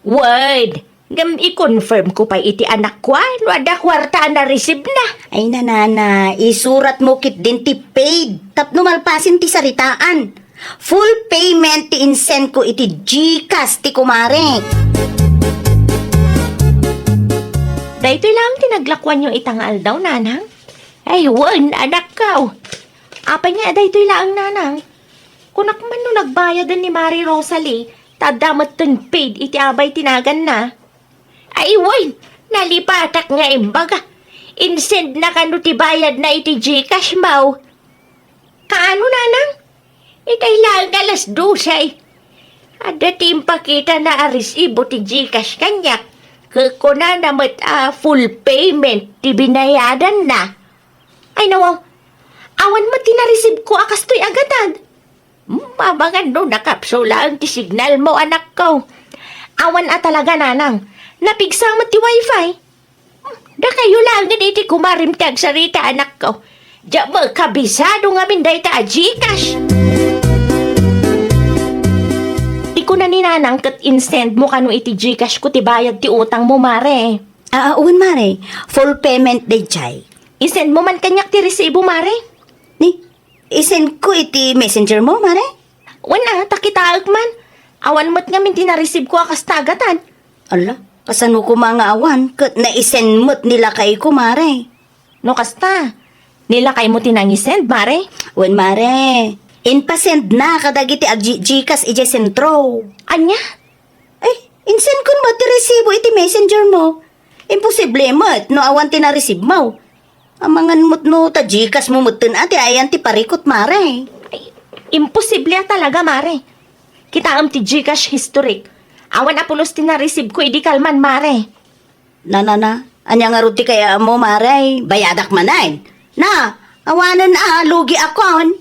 Wan, ngam i-confirm ko pa iti anak ko. No adda kwarta na receive na. Ay, nanana, isurat mo kit din ti paid. Tapno malpasin ti saritaan. Full payment ti insend ko iti Gcash ti kumare. Dahito lang tinaglakwan yung itangal daw, nanang. Ay, wan, anak ka. Apa niya, dahito lang, nanang. Kunak man no nagbayad ni Mari Rosalie, tadamat ton paid iti abay tinagan na. Ay, wan, nalipatak nga imbaga. Insend na kano ti bayad na iti Gcash mau. Kaano, nanang? Itay lang alas 12. Ada timpakita na aresibo ti Gcash kanyak. Kukuna namat full payment ti binayadan na. Ay nawaw, awan mo tinareceive ko akas to'y agatan. Mabangan no nakapsula ang ti signal mo anak ko. Awan talaga nanang, napigsang mo ti wifi. Da kayo lang iti kumarimtag sarita anak ko. Diya mo kabisado nga minday ta a Gcash. Iko na ni nanang kat insend mo kano iti Gcash ko ti bayad ti utang mo mare. Uwan mare, full payment day chay. Isend mo man kanyak ti resibo mare. Ni, isend ko iti messenger mo, mare. Wala, takitaag man. Awan mo't nga min tinareceive ko akas tagatan. Ala, kasano ko mga awan, kat naisend mo't nila kay ko, mare. No kasta, nila kay mo tinangisend mare. Uwan mare, inpasend na kadagiti ag Gcash ije sentro. Anya? Ay, insend ko mo ti resibo iti messenger mo. Imposible mo't no awan ti na-receive mo. Amangan mo't no ta Gcash mo mo't ati ayan ti parikot, mare. Ay, imposible talaga mare. Kita am ti Gcash historic. Awan apulos tinareceive ko idi kalman mare. Na, anya nga ruti kaya mo, mare, bayadak manayin. Na, awanan lugi akon.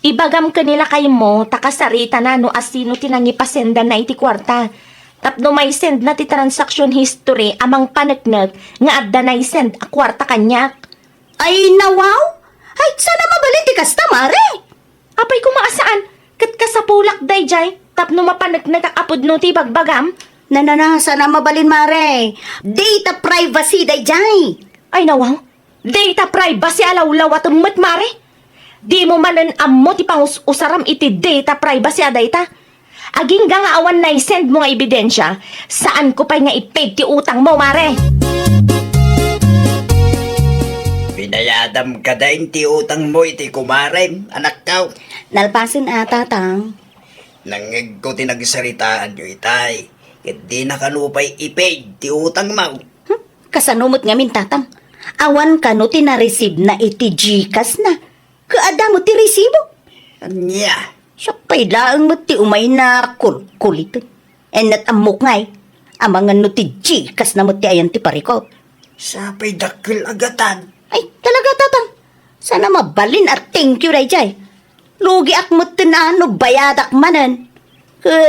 Ibagam kanila kay mo, takasarita na no asino tinangipasenda na iti kwarta. Tapno may send na ti transaction history amang panagnag nga adda na send a kwarta kanyak. Ay, nawaw? Ay, sana mabalit ti kasta, mare. Apay kumaasaan, kat kasapulak dayjay, tapno mapanagnag akapod no ti bagbagam. Na, sana mabalin, mare. Data privacy, dayjay. Ay nawaw, data privacy alawlaw at umot mare. Di mo manan ammo ti pangusaram iti data privacy adayta. Aging nga awan na send mo nga ebidensya, saan ko pa nga i-paid ti utang mo mare. Binayadam ka daing ti utang mo iti kumarem, anak kaw. Nalpasin ata, tang. Nangig ko tinagsaritaan nyo itay. Hindi na kanupay ipay ti utang mo. Kasanumot nga min, tatang. Awan ka no tina-receive na iti Gcash na. Kaada mo ti resibo. Anya, Siya pa'y laang mo ti umay na kulitin. En nat amok ngay. Amangan no ti Gcash na mo ti ayan ti parikot. sapay dakil agatan. Ay, talaga, tatang. Sana mabalin at thank you, Rayjay. Lugi ak mo no bayadak manan.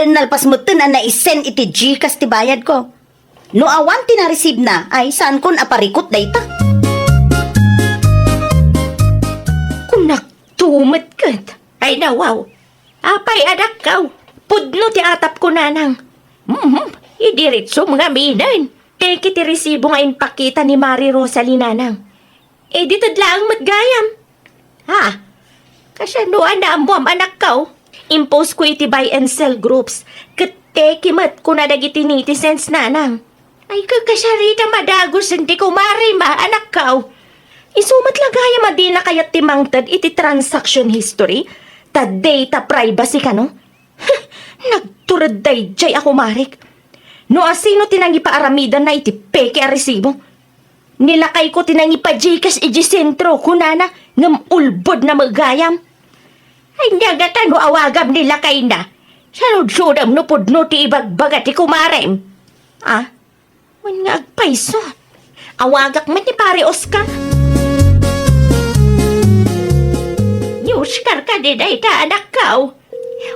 Nalpas mo na na-send iti Gcash ti bayad ko. No awan ti na-receive na, ay saan kon aparikot dayta. Kunak tumet kat. Ay nawaw, apay adak kaw. Pudno ti atap ko nanang. Idiritso mga minan. Teki ti resibo nga inpakita ni Mari Rosalie nanang. Ditod lang matgayam. Ha? Kasyanuan na ambuam anak kaw. Impose ko iti buy and sell groups. Kateki mat ko na dagiti netizens nanang. Ay kakasarita madagos hindi ko marima, anak kaw. Isumat lang kaya madina kayat timangtad iti transaction history, ta data privacy ka no? Nagturad day jay ako marik. No asino tinangi paaramidan na iti peke a resibo. Nilakay ko tinangi pa jikas iji sentro kunana ngam ulbod na magayam. Ay nagatan no awagam nilakay na. Sarod-sudam no pudno ti ibagbagat ti kumarem. Ah? Wan nga agpaiso. Awagak man ni pare Oscar. Ni Oscar ka di day ta anak kaw.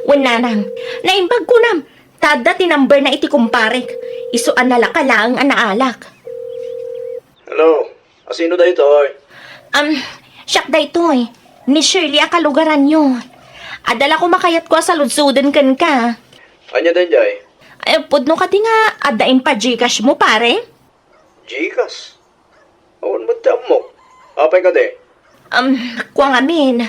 Wana nang, naimbag ko nam. Tada tinumber na iti kumparek. Isuan na lang ang anaalak. Hello, asino da ito? Siyak day to eh. Ni Shirley akalugaran nyo. Adala ko makayat ko sa ludsudan kan ka. Anya din jay? Ay, pudno ka di nga, adain pa Gcash mo, pare? Gcash? Awan mo tiyam mo. Apay ka di? Kuwang amin.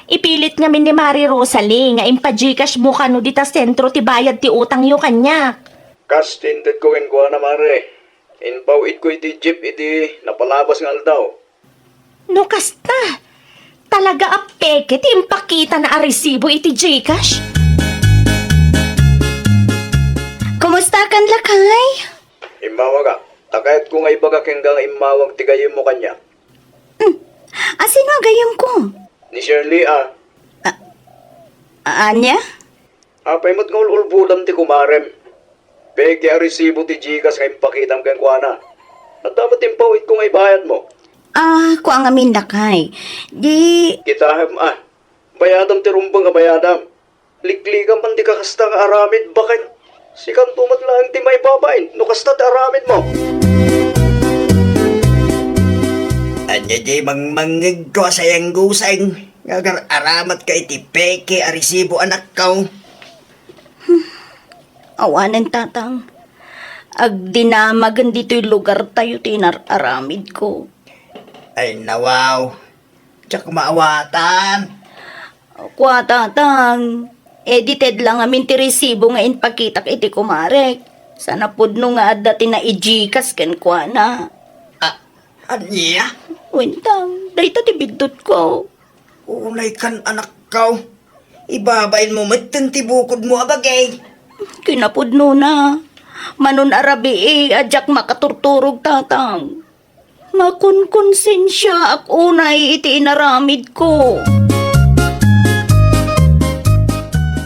Ipilit ngamin ni Mari Rosalie nga impa Gcash mo kano dita sentro ti bayad ti utang yo kanya. Kas tinted ko ko na mare. Inpawid ko iti jeep iti napalabas nga aldaw. No kasta. Talaga apeke ti impakita na aresibo iti Gcash. Kumusta kan lakay? Imawa ka. Takayat ko nga ibaga kenggang imawag tigayim mo kanya. Asino gayam ko? Ni Shirley Anya? Apay mo't nga ululbudam ti kumarem. Peke a resibo ti Gcash nga impakitam keng kuana. At dapat impawid ko nga ibayad mo. Kuang amin lakay. Di... Kitahem bayadam ti rumbang nga bayadam. Likligan man di kakasta nga aramid bakit. Sikan tumat lang ti may babain. No kasta ti aramid mo. Anya di mangmangig ko sayang guseng. Ngagar aramat ka iti peke a resibo anak kaw. Awanan tatang. Agdinamagan dito'y lugar tayo tinararamid ko. Ay nawaw. Tsak maawatan. Kwa tatang. Edited lang amin ti resibo nga inpakitak iti kumarek. Sana pudno nga dati na i-Gcash ken kwa na. Anya? Wintang, dahita ti bidot ko. Ulay kan anak kaw. Ibabayin mo ti bukod mo abagay. Kinapudno na. Manon arabi adyak makaturturog tatang. Makunkonsensya ak unay iti inaramid ko.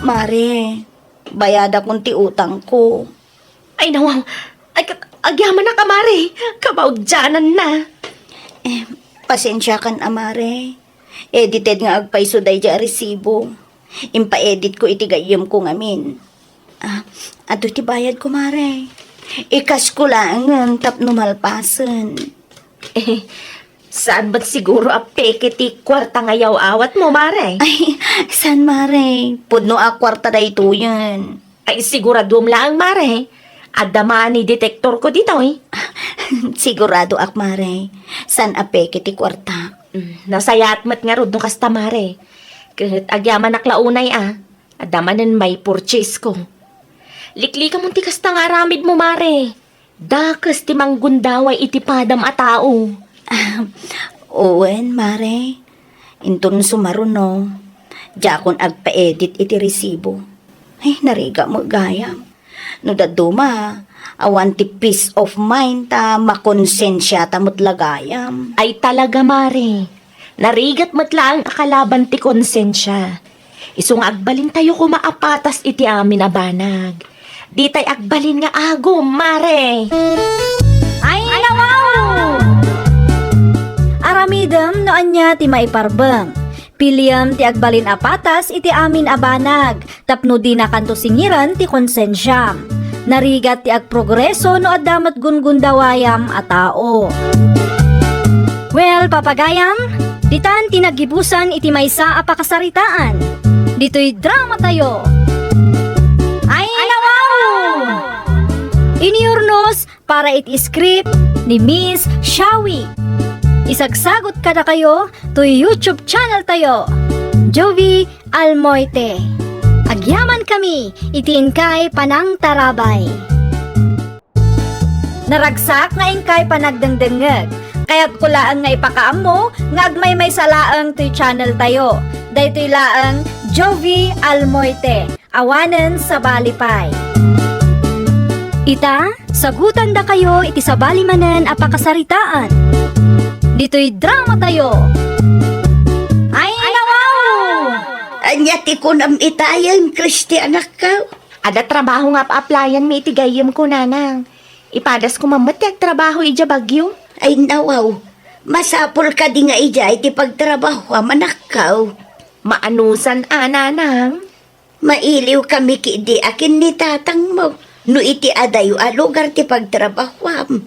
Mare, bayada kong ti utang ko. Ay nawaw, ay agyaman na kamari. Kabaudyanan na. Pasensya kan amare. Edited nga agpaiso day ja resibo. Impa-edit ko iti gayam ko ngamin. Ato ti bayad ko mare. Ikas ko lang ng tapno malpasan. Saan ba't siguro apeke ti kwarta ngayaw awat mo, mare? Ay, san mare? Pudno a kwarta da ito yan. Ay siguradum lang, mare. Adama ni detektor ko dito eh. Sigurado ak mare. San apeke ti kwarta? Nasayatmat nga rod no kasta, mare. Kahit agyaman naklaunay adamanan may purchase ko. Likli ka munti kasta nga aramid mo, mare. Dakas ti manggundaway iti padam a tao. Owen, mare. Intun sumaron no. Jakon agpa-edit iti resibo. Ay, nariga mo gayam. No daduma, awan ti peace of mind ta makonsensya ta mutlagayam. Ay talaga, mare. Narigat matlaang akalaban ti konsensya. Isung agbalin tayo kumaapatas iti amin abanag. Di tay agbalin nga agom, mare. Ay, nawaw! Aramidem no anya ti maiparbeng. Piliam ti agbalin apatas iti amin abanag. Tapno di na kanto singiran ti konsensyam. Narigat ti agprogreso no adamat gungundawayam a tao. Well, papagayam, ditan tinagibusan iti maysa a pakasaritaan. Dito'y drama tayo. Ay, nawaw! Iniurnos para iti script ni Miss Shawi. Isagsagot ka na kayo to YouTube channel tayo, Jovi Almoite. Agyaman kami, itiin kay Panang Tarabay. Naragsak nga ingkay panagdengdengeg. Kaya't kulaan nga ipakaammo nga agmay may salaang ti channel tayo. Daytoy laang Jovi Almoite. Awanen sa Balipay. Ita, sagutan da kayo iti sabali manen apakasaritaan. Dito'y drama tayo. Ay, nawaw! Anya ti ko nam itayan, Kristi anak ka. Ada trabaho nga pa-applyan mi iti gayem ko nanang. Ipadas ko mamat yak trabaho ija bagyo. Ay nawaw, masapol ka di nga ija iti pagtrabaho manakaw. Maanusan nanang. Mailiw kami kidi akin ni tatang mo. No iti adayo a lugar ti pagtrabahwam.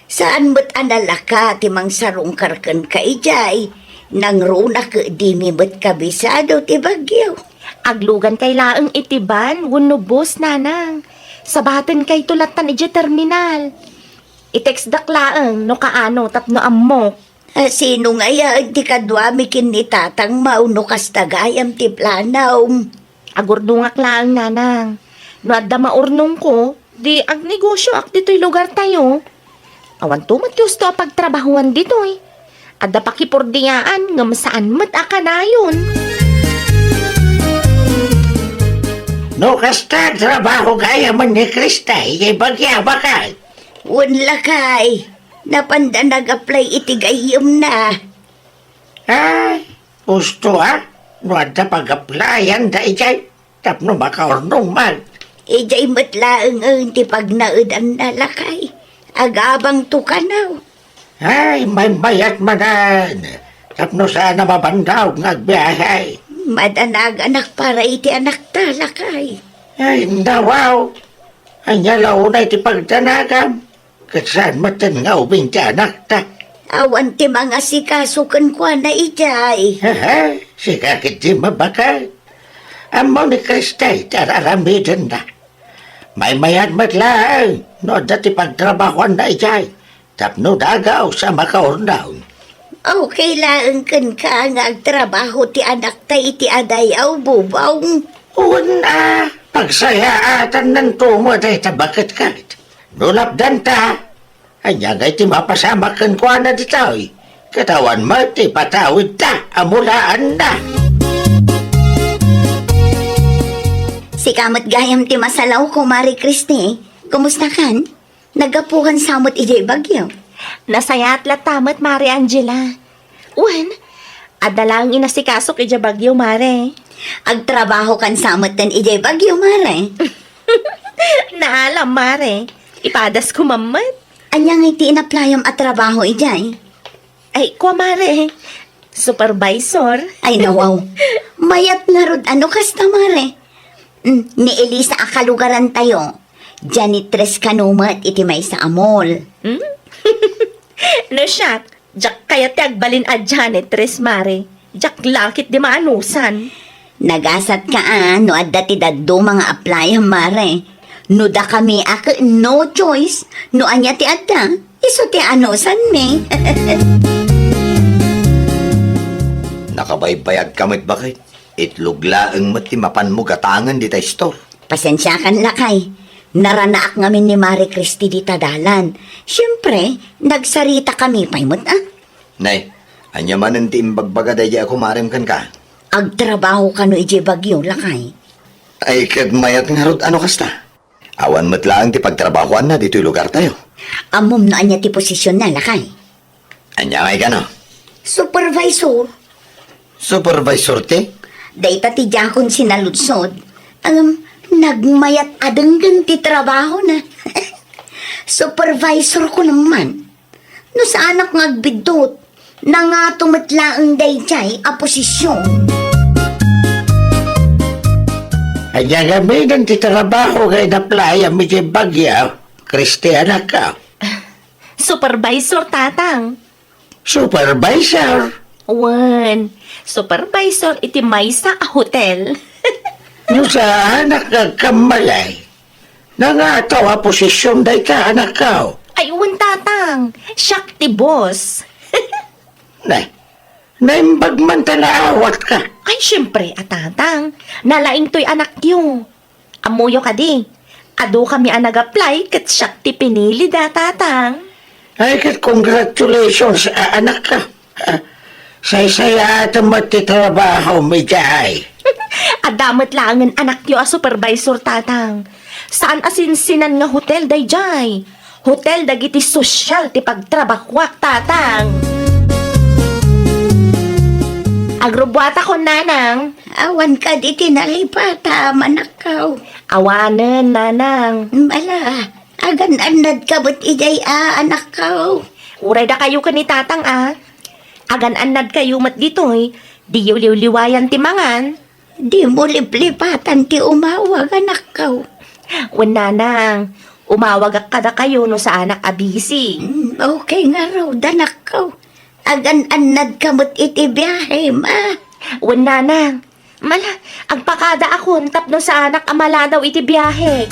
Saan mo't analaka ti mang sarong karken ka ijay. Nang runa ka di mi mo't kabisado ti bagyo. Aglugan kay laeng itiban, wenno bus nanang. Sabaten kay tulatan ija terminal. I-text dak laeng no kaano tapno ammok. Sino nga yan ti kadwami kin ni tatang mauno kas tagayam ti planaw. Agurdungak laeng nanang. No adda maurnong ko, di ag negosyo ak dito'y lugar tayo. Awan tumat gusto pagtrabahuan dito'y. Adda pakipordiyaan ngam saan mat akanayon. No kasta trabaho kaya man ni Krista, iyay bagya bakay. Wala kay. Napanda nag-apply iti gayam na. Ay, gusto ha? No adda pag-applyan da ijay, tapno makaornong man. Ijay matlaang ang ti pagnaud ang nalakay. Agabang tukanaw. Ay, may mayat manan. Tapno sana mabandaw ng agbiyahay. Madanag anak para iti anak talakay. Ay, nawaw. Anya launay ti pagtanagam. Kasan matan nga ubing ti anak ta. Awan ti mga sikasukan kwa na ijay. Haha, sikakit di mabakay. Amo ni Kristay, tararamidan na. May mayat matlaang, no dati pagtrabahuan na ijay. Tapno dagaw sa makaornaw. Okay lang kan ka nga agtrabaho ti anak ta iti adayaw bubong. Una, pagsayaatan ng tumo day tabakat kahit. Nulapdan ta. Anya ngay ti mapasama kan kwa na ditoy. Katawan mo ti patawid ta, amulaan na. Si kamot gayam ti masalaw ko, Mari Kristi. Kumusta kan? Nagapuhan samot ijay bagyo. Nasayat la tamat Mare Angela. Wen, adalang inasikasok ija bagyo Mare. Agtrabaho kan samot tan ijay bagyo, Mare. Naalam Mare, ipadas ko mamat. Anya nga iti inaplayam at trabaho ijay. Ay, kwa Mare, supervisor. Ay nawaw. Mayat nga rod ano kasta, Mare. Ni Elisa akalugaran tayo. Janitress kanumat iti may sa amol. No siya, jak kaya ti agbalin a janitress Mare. Jak lakit di maanusan. Nagasat ka no adda ti daddo mga apply Mare. No da kami ak no choice. No anya ti adda. Iso ti anusan me. Nakabaybayag kamit bakit? Itluglaang matimapan mo gatangan di tayo store. Pasensya kan lakay. Naranaak ngamin ni Mari Kristi di tadalan. Siyempre, nagsarita kami paimot Nay, anya man ang tiimbagbaga dahi ako marim kan ka. Agtrabaho ka no iji bagyo lakay. Ay kagmayat nga rod ano kasta. Awan mo't lang ti pagtrabahoan na dito'y lugar tayo. Amom na anya ti posisyon na lakay. Anya ngay ka no? Supervisor. Supervisor ti? Dayta ti jakon sinaludsod. Nagmayat adenggan ti trabaho na. Supervisor ko naman. No sa anak ngagbidot, na nga tumatlaang dayjay a posisyon. Anya gaminan ti trabaho kay na playa mi ti bagya. Kristiana ka. Supervisor tatang. Supervisor. Wen, supervisor iti may sa hotel. No sa anak nagkamalay. Nangatawa posisyon day ka anak ka. Ay, wen tatang. Siyak ti boss. Naimbag man talaawat ka. Ay, syempre, atatang. Nalaing to'y anak niyo. Amuyo ka di. Ado kami ang nag-apply kat siyak ti pinili da, tatang. Ay, kat congratulations, anak ka. Say-saya at matitrabaho may jay. Adamat lang ang anak yo a supervisor, tatang. Saan asinsinan nga hotel day jay? Hotel dagiti sosyal ti pagtrabakwak, tatang. Agrobwata ko, nanang. Awan ka di tinalipata, manakaw. Awanen, nanang. Mala, agan-anad ka ba't ijay anak ka? Uray da kayo ka ni tatang, Agan-anad kayo mat ditoy. Di yu liwliwayan ti mangan. Di mo liplipatan ti umawag anak ka. Wen, nanang. Umawag ak kada kayo no sa anak abisi. Okay nga raw, danak ka. Agan-anad ka ba't iti biyahe, ma? Wen, nanang. Mala, agpakada ako tapno sa anak amala daw iti biyahe.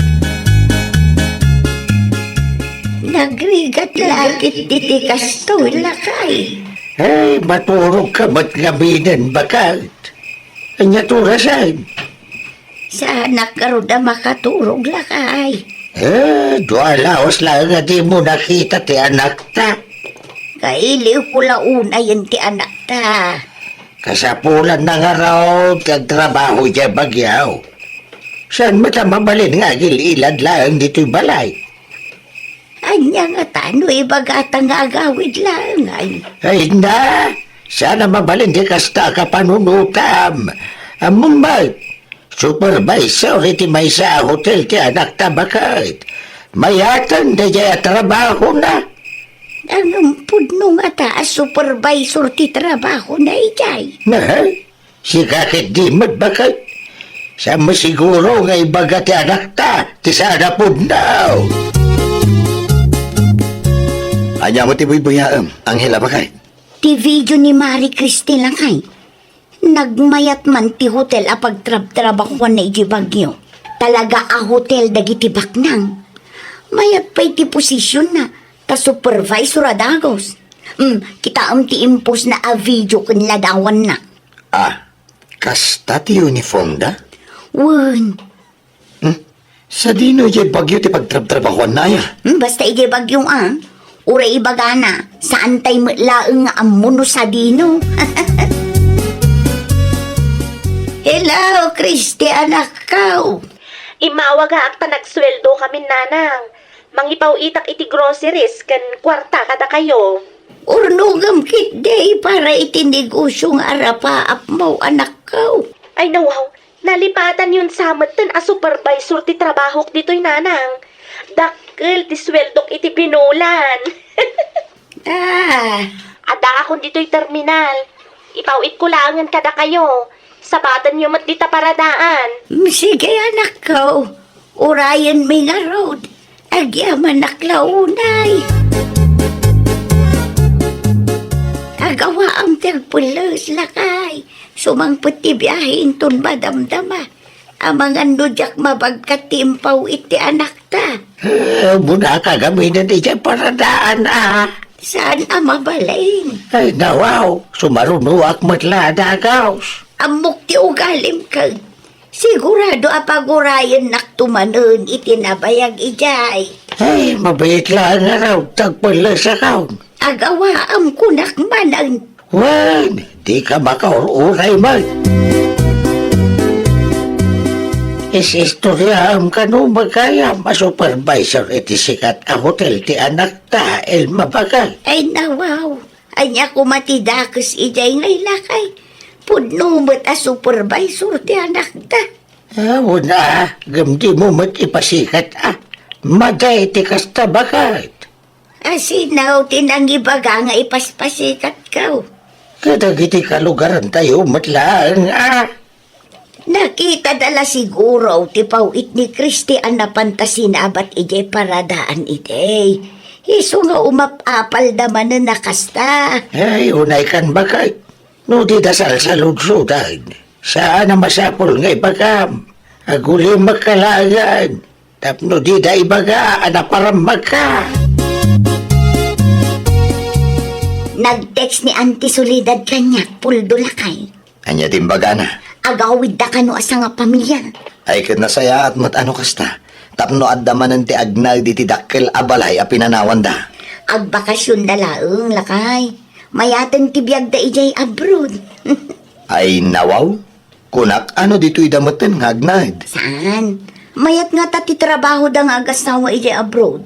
Nagrigat lagit iti kastoy lakay. Ay, maturog ka ba't gabinan bakit? Anya turasan. Sa anak ka raw da makaturog lakay. Dua laos lang nga di mo nakita ti anak ta. Kailiw ko launa yan ti anak ta. Kasapulan na nga raw kagtrabaho dya bagyaw. Saan mo ta mabalin nga gililad lang dito'y balay? Anya nga tano ibagatang agawid lang ay. Ay na, sana mabalin di kasta ka panunutam. Amumay, supervisor iti may sa hotel ti anak ta bakit? Mayatan da dya trabaho na. Anong pudno nga ta supervisor ti trabaho na ijay. Na, si kakit di mat bakit? Sa masiguro nga ibaga ti anak ta, ti sana pudnaw. Anya mo ti buyaam, Angela bakay. Ti video ni Marie Christine lang kay. Nagmayat man ti hotel a pagtrab-trabakuan na iti bagyo. Talaga a hotel dagiti baknang. Mayat pa iti posisyon na ta supervisor adagos. Kita ti impos na a video kun ladawan na. Kasta ti uniform da? Wen, Sa dino jay bagyo ti pagtrab-trabahuan na ya. basta iti bagyong uray ibagana, saan tay laeng nga amuno sa dino. Hello, Christy, anak ka. Imawag ak ta nagsweldo kami, nanang. Mangipaw itak iti groceries kan kwarta kada kayo. Urnugam kit day para itinegosyo nga arapaap mo, anak ka. Ay nawaw, nalipatan yun samatan a supervisor ti trabahok dito'y nanang. Dakkel ti sweldok iti pinulan. Ada akong dito'y terminal. Ipawit ko langan kada kayo. Sabatan nyo mat dita paradaan. Sige, anak ka. Urayan may nga road. Agyaman naklaunay. Agawa ang tagpulos lakay. Sumangput ti biyahin ton madamdama. Amang andudyak mabagkatimpaw iti anak ta. Muna ka gaminan di dyan paradaan Saan mabalin? Ay nawaw, sumarunuak matladagaws. Amok ti ugalim ka. Sigurado apagurayan naktumanon itinabayag ijay. Ay, mabait lang nga raw, tagpala sa kaon. Agawa ang kunak manang. Wan, di ka makaururay man. Isistoryahan ka no magkaya ma-supervisor iti sikat a hotel ti anak ta, Elma Bagay. Ay nawaw. Anya ko matidakas ijay ngay lakay. Pudnumot a supervisor ti anak ta. Wala, gamdi mo ipasikat Maday ti kasta bakit? Asinaw tinangibaga nga ipaspasikat ka. Kadagiti kalugaran tayo matlaan Nakita dala siguro ti pawit ni Christy ang napantasin abat ijay paradaan ijay. Iso nga umapapal naman na nakasta. Ay, unay kan bakit? No di dasal sa lugsudan. Saan na masapol nga ibagam? Aguli makalagan. Tapno di da ibaga, anaparamag ka. Nag-text ni Auntie Solidad kanyak, puldo lakay. Anya timbaga na. agawid da ka no asa nga pamilya. Ay kat nasaya at matano kasta. Tapno at damanan ti agnal di ti dakkel abalay a pinanawan da. Agbakasyon na laeng lakay. Mayatan ti biyag da ijay abroad. Ay nawaw? Kunak ano dito'y damatan nga agnad. Saan? Mayat nga ta ti trabaho da nga agasawa ijay abroad.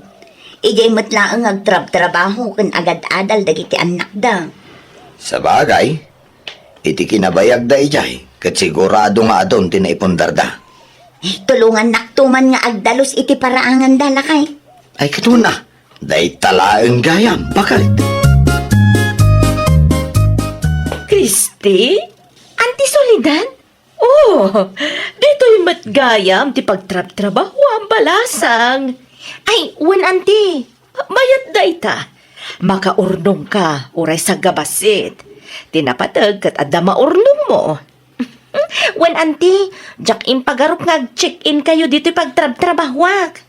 Ijay matlaang agtrab-trabaho kan agad adal dagiti anak da. Sa bagay, iti kinabayag da ijay. Kat sigurado nga adon tinaipundar da. Tulungan naktuman nga agdalos iti paraangan da lakay. Ay katuna, day talaang gayam, bakit? Christy? Auntie Soledad? Oh, dito'y matgayam ti pagtrab-trabaho ang balasang. Ay, wan auntie, mayat da ita. Makaurnong ka, uray sa gabasit. Tinapatag kat adda maurnong mo. Wan auntie, jak in pagarup nga check-in kayo dito'y pagtrab-trabahwak.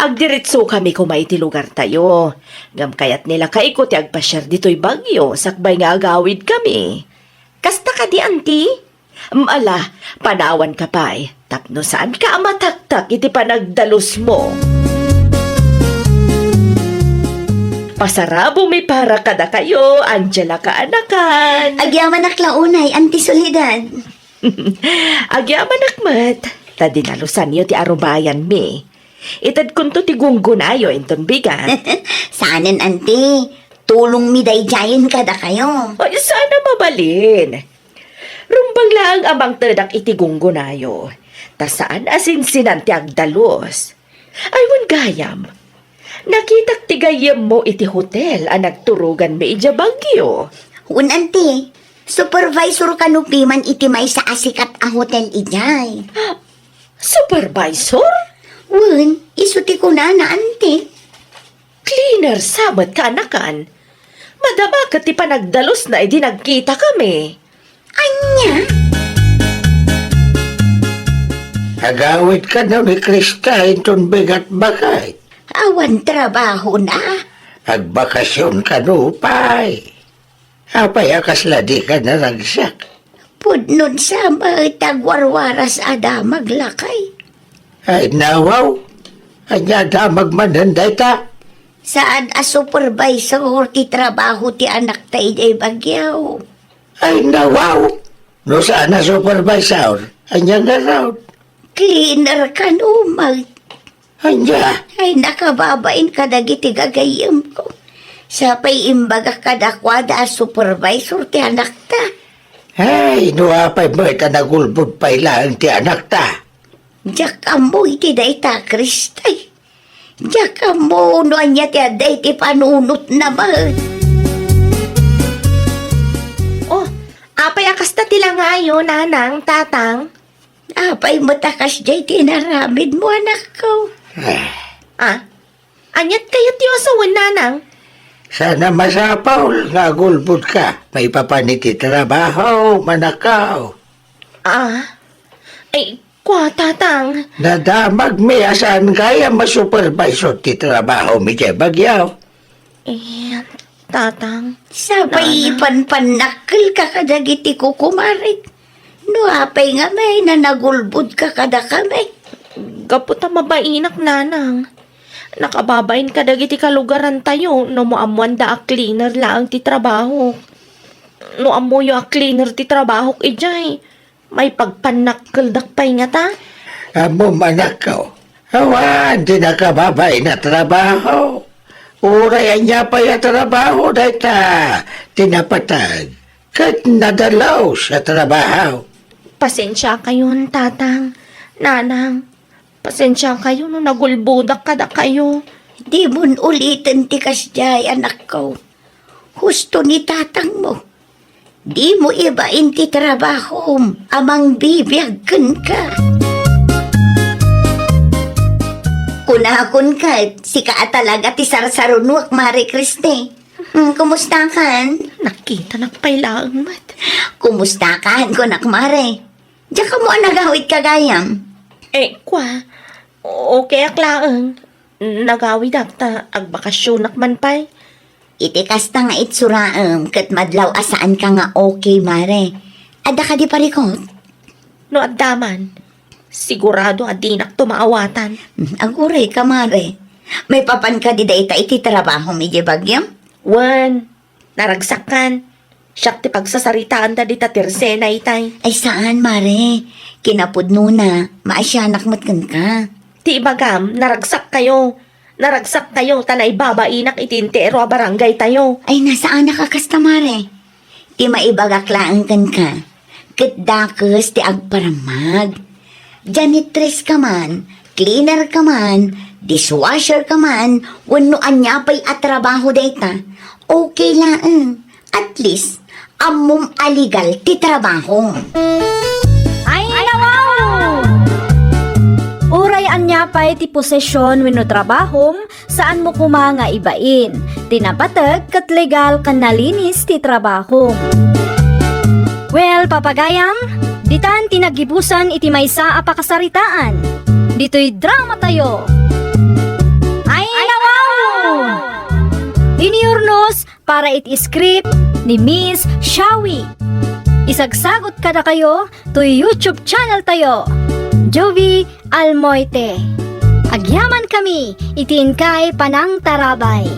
Agdiretso kami kumay ti lugar tayo. Ngam kayat nila kaikot agpasyar dito'y bagyo, sakbay nga agawid kami. Kasta ka di, auntie? Ala, panawan ka pa'y. Tapno saan ka amataktak iti panagdalos mo? Pasarabo may para kada kayo, Angela ka anakan. Agyaman naklaunay, Auntie Soledad. Agyaman akmat. Tadi nalusan niyo ti arubayan mi. Itad kunto ti gunggunayo inton bigat. Saanin, Auntie? Tulong mi dayjayin kada kayo. Ay, sana mabalin. Rumbang lang amang tadak iti gunggunayo. Tasaan asinsinan ti agdalos. Ay, wan gayam. Nakitak ti gayam mo iti hotel ang nagturugan mi ija bagyo. Un, Auntie. Supervisor kanupiman iti may sa asikat a hotel ijay. Supervisor? Un, isuti ko na, Auntie. Cleaner sabat ka anakan. Madama ka ti panagdalos na edi nagkita kami. Anya? Agawid ka na ni Krista inton bigat bakay. Awan trabaho na. Agbakasyon ka no, pay. Apay akasla di ka naragsak. Pudnod sa mga tagwarwaras ada maglakay. Ay nawaw, anya damag mananday ta. Saan a supervisor ti trabaho ti anak ta ijay bagyaw. Ay nawaw, no saan na supervisor, anya nga raw. Cleaner ka no, Anya, Ay nakababain ka dagiti gagayam ko. Sapay imbaga kadakwada a supervisor ti anak ta. ay nuapay mo ita nagulbod pa ilang ti anak ta. Diyak mo iti dayta, Kristay. Diyak mo no anya ti aday ti panunot naman. Oh, apay akas na tila ngayon, nanang, tatang. Apay matakas jay tinaramid mo anak ko. Ah, anyat kayo tiyo sa nanang. Sana masapaw nga gulbod ka. May papaniti trabaho, manakaw. Ay, kwa, tatang. Nadamag mi asan kaya masupervisor ti trabaho mi kay bagyaw. Eh, tatang. Sabay ipanpanakil ka kadagiti ko kumarik. No apay nga may nanagulbud ka kada kami. Gaputa mabainak, nanang. Nakababain ka dagiti kalugaran tayo no moamuan da a cleaner lang ti trabaho. No amuyo a cleaner ti trabaho ijay. May pagpanakkel dakpay nga ta. Amo manakaw. Awan, di nakababay na trabaho. Urayan niya pa yung trabaho dahita. Tinapatag. Kat nadalaw sa trabaho. Pasensya kayo, tatang. Nanang, pasensya kayo no nagulbudak kada kayo. Di mon ulitin ti kasjay anak ko. Husto ni tatang mo. Di mo ibain ti trabaho amang bibiyagkan ka. Kunakon ka, sika talaga ti sarsarunwak, Mari Kriste. Kumusta kan? Nakita na pailaang mat. Kumusta kan, kunak Mare? Diyan ka mo nagawit kagayam. Eh, kwa, okay aklaang. Nagawid akta, agbakasyonak man pa'y. Iti kasta nga itsuraam, kat madlaw asaan ka nga okay, Mare. Ada ka di parikot? No addaman, sigurado adinak tumaawatan. Aguray ka, Mare. May papan ka di dayta iti trabaho mi di bagyam? Wan, naragsakan. Siyak ti pagsasaritaan da di tatirse na itay. Ay saan, Mare? Kinapudno na. Maasyanak matkan ka. Ti ibagam, naragsak kayo. Naragsak kayo, tanay babainak itintero a barangay tayo. Ay nasaan nakakasta, Mare? Ti maibagaklaan kan ka. Kitdakas ti agparamag. Janitress ka man, cleaner ka man, dishwasher ka man, wano anya pa'y atrabaho dayta. Okay lang. At least, amom aligal ti trabaho. Ay, nawaw! Uray anya pa'y ti posesyon wenno trabahom saan mo kuma nga ibain. Tinapatag kat legal kan nalinis ti trabaho. Well, papagayam, ditan tinagibusan iti maysa a pakasaritaan. Dito'y drama tayo. Ay, nawaw! Iniurnos para iti script ni Miss Shawi. Isagsagot ka na kayo to YouTube channel tayo, Jovi Almoite. Agyaman kami, itin kay Panang Tarabay.